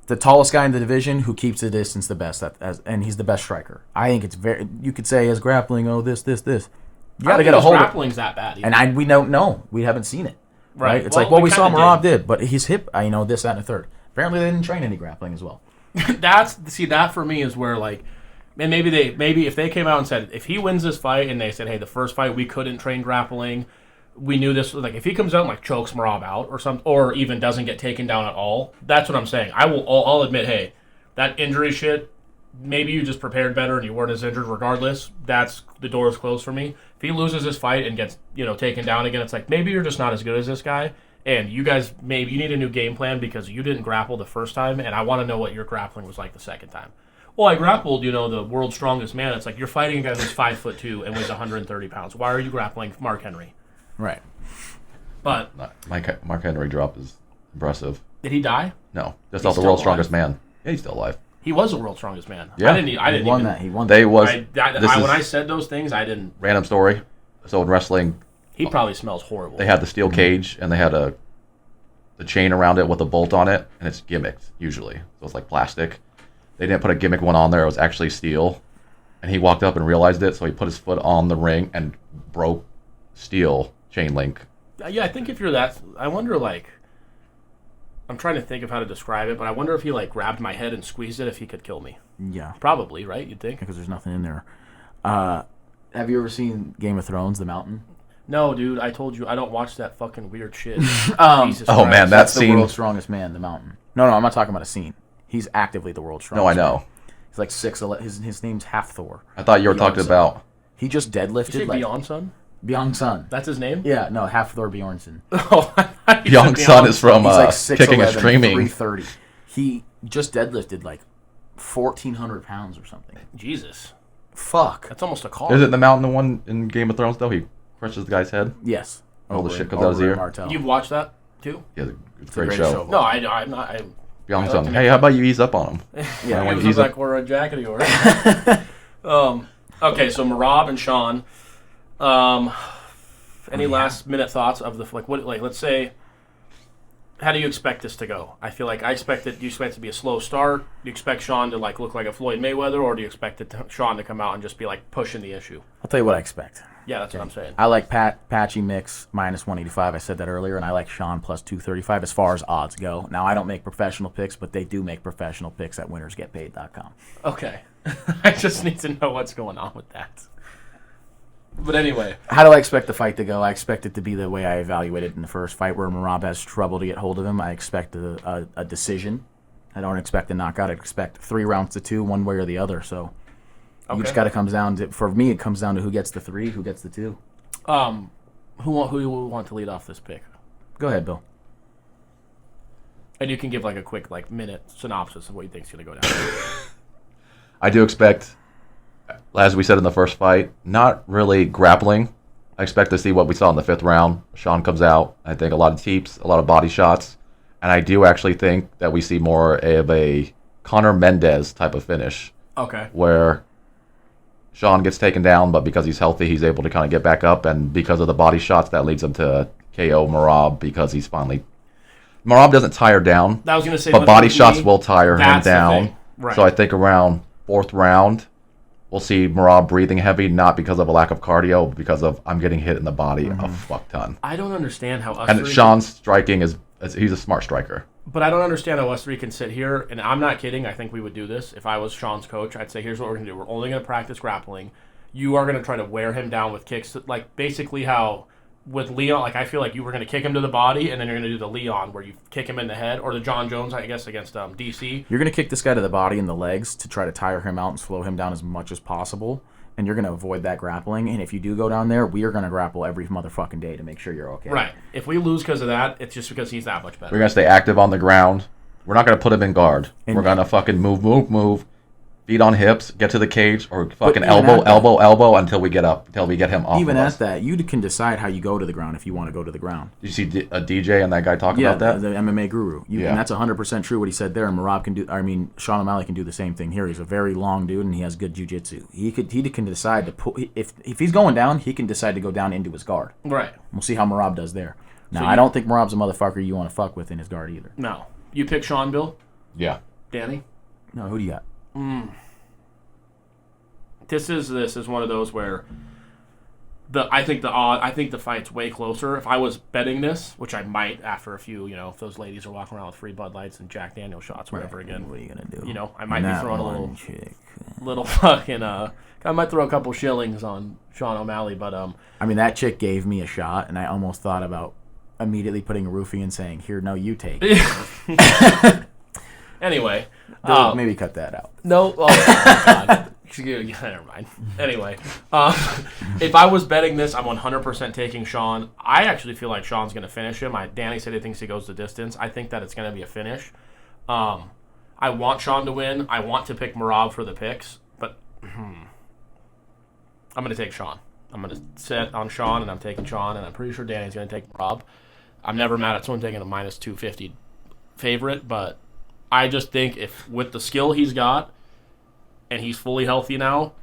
the tallest guy in the division who keeps the distance the best, and he's the best striker. I think it's you could say his grappling, this. You got to get a hold of it. Grappling's that bad either. And we don't know. We haven't seen it. Right? It's we saw Merab did, but his hip, this, that, and the third. Apparently they didn't train any grappling as well. that for me is where and maybe if they came out and said, if he wins this fight and they said, hey, the first fight we couldn't train grappling, we knew this, like if he comes out and chokes Merab out or something, or even doesn't get taken down at all, that's what I'm saying. I'll admit, hey, that injury shit, maybe you just prepared better and you weren't as injured regardless. The door is closed for me. If he loses this fight and gets taken down again, it's like maybe you're just not as good as this guy, and you guys maybe you need a new game plan because you didn't grapple the first time, and I want to know what your grappling was like the second time. Well, I grappled, the world's strongest man. It's like you're fighting a guy who's 5'2" and weighs 130 pounds. Why are you grappling Mark Henry? Right. But Mark Henry drop is impressive. Did he die? No, just the world's strongest man. Yeah, he's still alive. He was the world's strongest man. Yeah. I didn't He won even, that. He won They that. was. When I said those things, I didn't. Random story. So in wrestling, He probably smells horrible. they had the steel cage and they had a the chain around it with a bolt on it, and it's gimmicked usually. So it's like plastic. They didn't put a gimmick one on there. It was actually steel. And he walked up and realized it, so he put his foot on the ring and broke steel chain link. Yeah, I think if you're that, I wonder, like, I'm trying to think of how to describe it, but I wonder if he, like, grabbed my head and squeezed it, if he could kill me. Yeah. Probably, right? You'd think? Because there's nothing in there. Have you ever seen Game of Thrones, The Mountain? No, dude, I told you, I don't watch that fucking weird shit. Jesus oh, Christ. man, That's scene. the world's strongest man, The Mountain. No, I'm not talking about a scene. He's actively the world's strongest No, I know. man. He's like 6'11". His name's Half Thor. I thought you were talking about... He just deadlifted. You say like Bjornsson? Bjornsson. That's his name? Yeah, no, Half Thor Bjornsson. Oh, Bjornsson is from He's like Kicking and 6'11", Streaming. 330. He just deadlifted like 1,400 pounds or something. Jesus. Fuck. That's almost a car. Is it the Mountain, the one in Game of Thrones, though? He crushes the guy's head? Yes. All the shit comes out of his ear? Martell. You've watched that, too? Yeah, it's a a great great show. show. No, I'm not. Bjornsson, hey, how about you ease up on him? Yeah, It was like we're a jacket of yours. Okay, so Merab and Sean. Any last minute thoughts of the let's say, how do you expect this to go? I feel like do you expect it to be a slow start? Do you expect Sean to like look like a Floyd Mayweather, or do you expect Sean to come out and just be like pushing the issue? I'll tell you what I expect. Yeah, that's what I'm saying. I like Patchy mix minus 185. I said that earlier, and I like Sean plus 235 as far as odds go. Now, I don't make professional picks, but they do make professional picks at winnersgetpaid.com. Okay. I just need to know what's going on with that. But anyway. How do I expect the fight to go? I expect it to be the way I evaluated in the first fight where Merab has trouble to get hold of him. I expect a decision. I don't expect a knockout. I expect 3 rounds to 2, one way or the other. So you just got to come down to, for me, it comes down to who gets the 3, who gets the 2. Who do you want to lead off this pick? Go ahead, Bill. And you can give like a quick minute synopsis of what you think's going to go down. I do expect, as we said in the first fight, not really grappling. I expect to see what we saw in the 5th round. Sean comes out. I think a lot of teeps, a lot of body shots. And I do actually think that we see more of a Conor Mendez type of finish. Okay. Where Sean gets taken down, but because he's healthy, he's able to kind of get back up. And because of the body shots, that leads him to KO Merab because he's finally... Merab doesn't tire down. I was going to say... But body shots will tire him down. Right. So I think around 4th round, we'll see Merab breathing heavy, not because of a lack of cardio, but because of I'm getting hit in the body a fuck ton. I don't understand how us And Sean's striking he's a smart striker. But I don't understand how us 3 can sit here, and I'm not kidding. I think we would do this. If I was Sean's coach, I'd say, here's what we're going to do. We're only going to practice grappling. You are going to try to wear him down with kicks. Like, basically how with Leon, like, I feel like you were going to kick him to the body, and then you're going to do the Leon, where you kick him in the head, or the John Jones, I guess, against DC. You're going to kick this guy to the body and the legs to try to tire him out and slow him down as much as possible. And you're going to avoid that grappling. And if you do go down there, we are going to grapple every motherfucking day to make sure you're okay. Right. If we lose because of that, it's just because he's that much better. We're going to stay active on the ground. We're not going to put him in guard. We're going to fucking move. Feet on hips, get to the cage, or fucking elbow until we get up, until we get him off. Even at that, you can decide how you go to the ground if you want to go to the ground. Did you see a DJ and that guy talking about that? The MMA guru. And that's 100% true what he said there. And Merab can do. Sean O'Malley can do the same thing here. He's a very long dude and he has good jiu-jitsu. He can decide to put if he's going down, he can decide to go down into his guard. Right. We'll see how Merab does there. Now, I don't think Merab's a motherfucker you want to fuck with in his guard either. No. You pick Sean, Bill? Yeah. Danny? No, who do you got? This is one of those where I think the fight's way closer. If I was betting this, which I might after a few, if those ladies are walking around with free Bud Lights and Jack Daniel shots, whatever again. What are you gonna do? I might be throwing a little fucking I might throw a couple shillings on Sean O'Malley, but that chick gave me a shot, and I almost thought about immediately putting a roofie and saying, "Here, no, you take." Anyway, maybe cut that out. No, God. Never mind. Anyway, if I was betting this, I'm 100% taking Sean. I actually feel like Sean's going to finish him. Danny said he thinks he goes the distance. I think that it's going to be a finish. I want Sean to win. I want to pick Merab for the picks, but I'm going to take Sean. I'm going to set on Sean, and I'm taking Sean, and I'm pretty sure Danny's going to take Merab. I'm never mad at someone taking a minus 250 favorite, but I just think if with the skill he's got, and he's fully healthy now,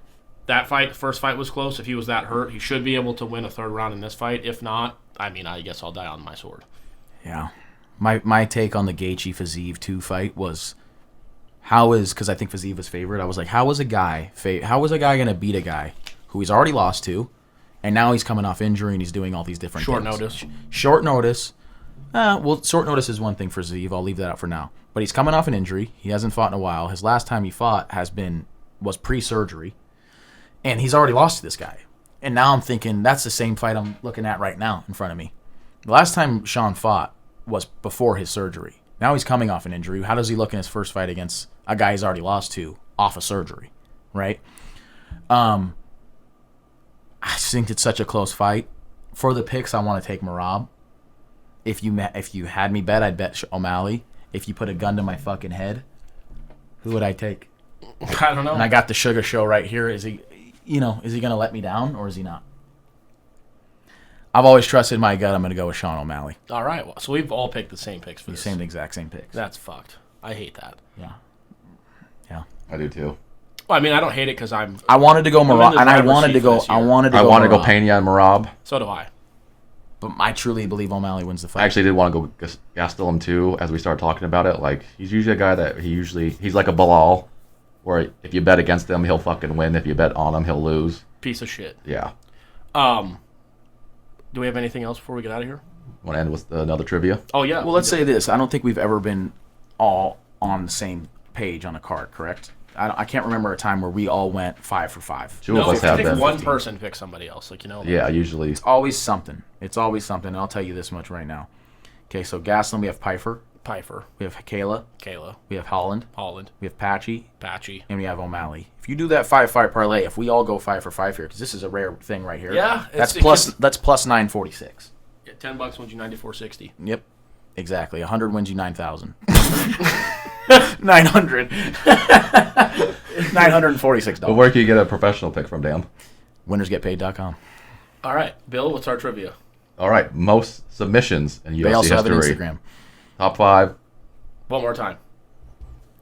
first fight was close. If he was that hurt, he should be able to win a 3rd round in this fight. If not, I guess I'll die on my sword. Yeah. My take on the Gaethje Fiziev 2 fight was, because I think Fiziev was favored. I was like, how is a guy gonna beat a guy who he's already lost to, and now he's coming off injury and he's doing all these different Short things. notice. Short notice. Short notice is one thing for Fiziev. I'll leave that out for now. But he's coming off an injury. He hasn't fought in a while. His last time he fought was pre-surgery, and he's already lost to this guy. And now I'm thinking that's the same fight I'm looking at right now in front of me. The last time Sean fought was before his surgery. Now he's coming off an injury. How does he look in his first fight against a guy he's already lost to off of surgery, right? I just think it's such a close fight. For the picks, I want to take Merab. If you had me bet, I'd bet O'Malley. If you put a gun to my fucking head, who would I take? I don't know. And I got the Sugar Show right here. Is he going to let me down or is he not? I've always trusted my gut. I'm going to go with Sean O'Malley. All right. Well, so we've all picked the same picks for this. Exact same picks. That's fucked. I hate that. Yeah. I do too. Well, I mean, I don't hate it because I wanted to go Merab, and I wanted to go Merab. Pena and Merab. So do I. But I truly believe O'Malley wins the fight. I actually did want to go Gastelum too, as we started talking about it. Like, he's usually a guy that he's like a Bilal, where if you bet against him, he'll fucking win. If you bet on him, he'll lose. Piece of shit. Yeah. Do we have anything else before we get out of here? Want to end with another trivia? Oh, yeah. Well, let's say this. I don't think we've ever been all on the same page on a card, correct? I can't remember a time where we all went 5 for 5. Two of us have I think been. one person picks somebody else. Yeah, usually. It's always something. And I'll tell you this much right now. Okay, so Gastelum, we have Pfeiffer. We have Kayla. We have Holland. We have Patchy. And we have O'Malley. If you do that 5-5 parlay, if we all go 5 for 5 here, because this is a rare thing right here. Yeah. That's plus 946. Yeah, $10 wins you $94.60. Yep. Exactly. 100 wins you 9,000. 900. $946. But where can you get a professional pick from, Dan? Winnersgetpaid.com. All right, Bill, what's our trivia? All right, most submissions in UFC They also history. have an Instagram. Top 5. One more time.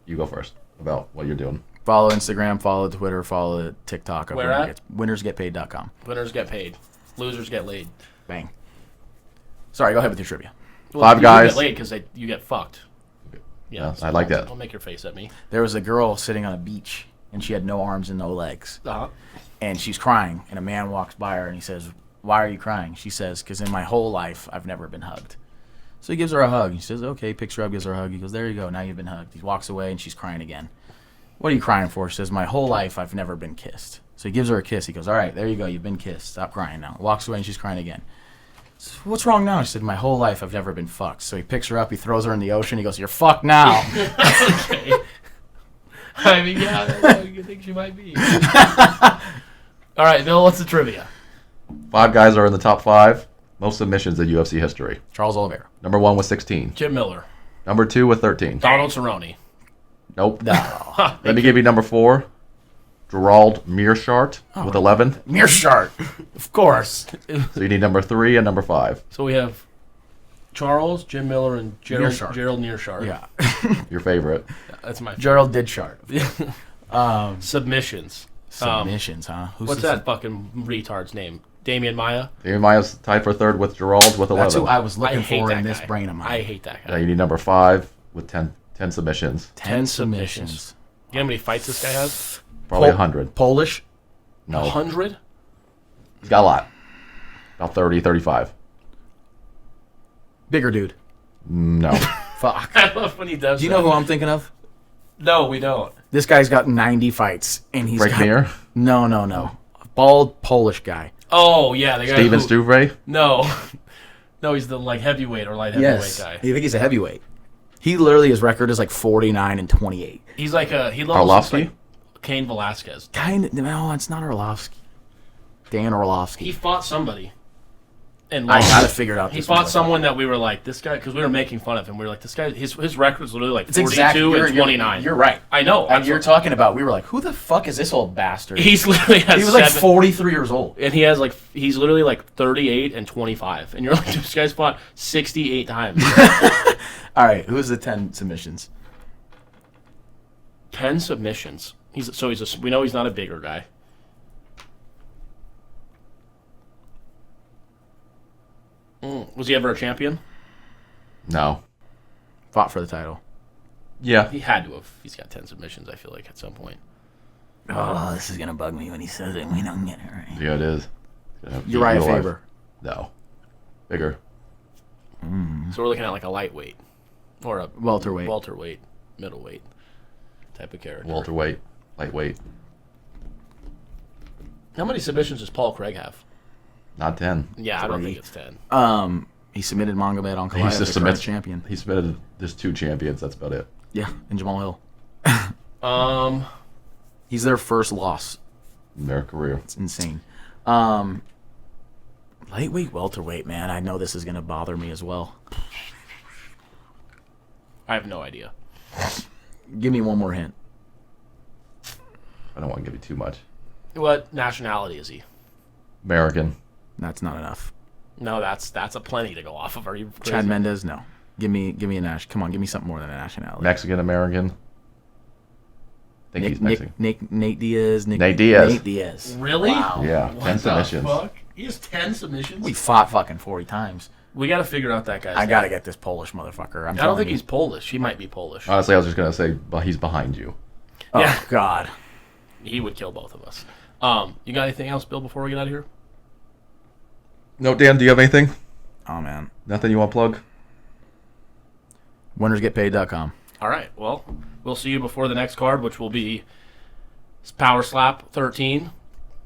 You go first about what you're doing. Follow Instagram, follow Twitter, follow TikTok. Where at? Winnersgetpaid.com. Winners get paid. Losers get laid. Bang. Sorry, go ahead with your trivia. Well, 5 guys. You get laid because you get fucked. Yeah, I like that. Don't make your face at me. There was a girl sitting on a beach, and she had no arms and no legs. Uh-huh. And she's crying, and a man walks by her, and he says, "Why are you crying?" She says, "Because in my whole life, I've never been hugged." So he gives her a hug. He says, "Okay," picks her up, gives her a hug. He goes, "There you go. Now you've been hugged." He walks away, and she's crying again. "What are you crying for?" She says, "My whole life, I've never been kissed." So he gives her a kiss. He goes, "All right, there you go. You've been kissed. Stop crying now." Walks away, and she's crying again. So, "What's wrong now?" She said, "My whole life, I've never been fucked." So he picks her up. He throws her in the ocean. He goes, "You're fucked now." Okay. I mean, yeah, that's how you think she might be. All right, Bill, what's the trivia? 5 guys are in the top 5 most submissions in UFC history. Charles Oliveira. Number 1 with 16. Jim Miller. Number 2 with 13. Donald Cerrone. Nope. No. Let me give you number 4. Gerald Meerschaert with 11. Meerschaert. Of course. So you need number 3 and number 5. So we have Charles, Jim Miller, and Gerald Meerschaert. Nearshard. Yeah. Your favorite. That's my Gerald did shart. Submissions. Submissions, huh? What's that fucking retard's name? Damian Maia? Damian Maia's tied for 3rd with Gerald with 11. That's who I was I looking hate for that in this guy. brain of mine. I hate that guy. Yeah, you need number 5 with 10 submissions. 10 submissions. You know how many fights this guy has? Probably 100. Polish? No. 100? He's got a lot. About 30, 35. Bigger dude. No. Fuck. I love when he does Do you know who I'm thinking of? No, we don't. This guy's got 90 fights, and he's Frank got... Mir? No. A bald Polish guy. Oh, yeah. The guy Steven who... Stuvre? No. No, he's the heavyweight or light heavyweight guy. You think he's a heavyweight? He literally, his record is 49 and 28. He's like he loves Arlovsky? Cain Velasquez. No, it's not Orlovsky. Dan Orlovsky. He fought somebody. And I gotta figure it out. He fought someone that we were like, this guy, because we were making fun of him. We were like, this guy, his record is literally like 42 and 29. You're right. I know. And you're talking about, we were like, who the fuck is this old bastard? He's literally has He was 43 years old. and he has he's literally 38 and 25. And you're like, this guy's fought 68 times. All right, who's the 10 submissions? 10 submissions. We know he's not a bigger guy. Was he ever a champion? No. Fought for the title. Yeah. He had to have. He's got 10 submissions, I feel like, at some point. Oh, this is going to bug me when he says it. We don't get it right. Yeah, it is. Uriah Faber. No. Bigger. So we're looking at like a lightweight. Or a welterweight, middleweight type of character. Welterweight. Lightweight. How many submissions does Paul Craig have? Not 10. Yeah, I don't think it's 10. He submitted Magomed Ankalaev, the current champion. He submitted just 2 champions. That's about it. Yeah, and Jamal Hill. He's their first loss in their career. It's insane. Lightweight, welterweight, man. I know this is going to bother me as well. I have no idea. Give me one more hint. I don't want to give you too much. What nationality is he? American. That's not enough. No, that's a plenty to go off of. Are you crazy? Chad Mendez? No. Give me a national. Come on, give me something more than a nationality. Mexican American. I think he's Mexican. Nate Diaz. Nate Diaz. Nate Diaz. Really? Wow. Yeah, What 10 submissions. the fuck? He has 10 submissions? We fought fucking 40 times. We got to figure out that guy's I name. got to get this Polish motherfucker. I don't think he's Polish. He might be Polish. Honestly, I was just going to say, but he's behind you. Oh, Yeah. God. He would kill both of us. You got anything else, Bill, before we get out of here? No, Dan, do you have anything? Oh, man. Nothing you want to plug? WinnersGetPaid.com. All right. Well, we'll see you before the next card, which will be Power Slap 13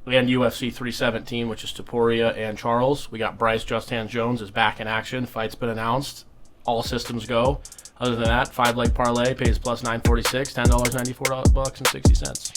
and UFC 317, which is Topuria and Charles. We got Bryce Just Hands Jones is back in action. Fight's been announced. All systems go. Other than that, 5-leg parlay pays plus 946, $10.94 and 60 cents.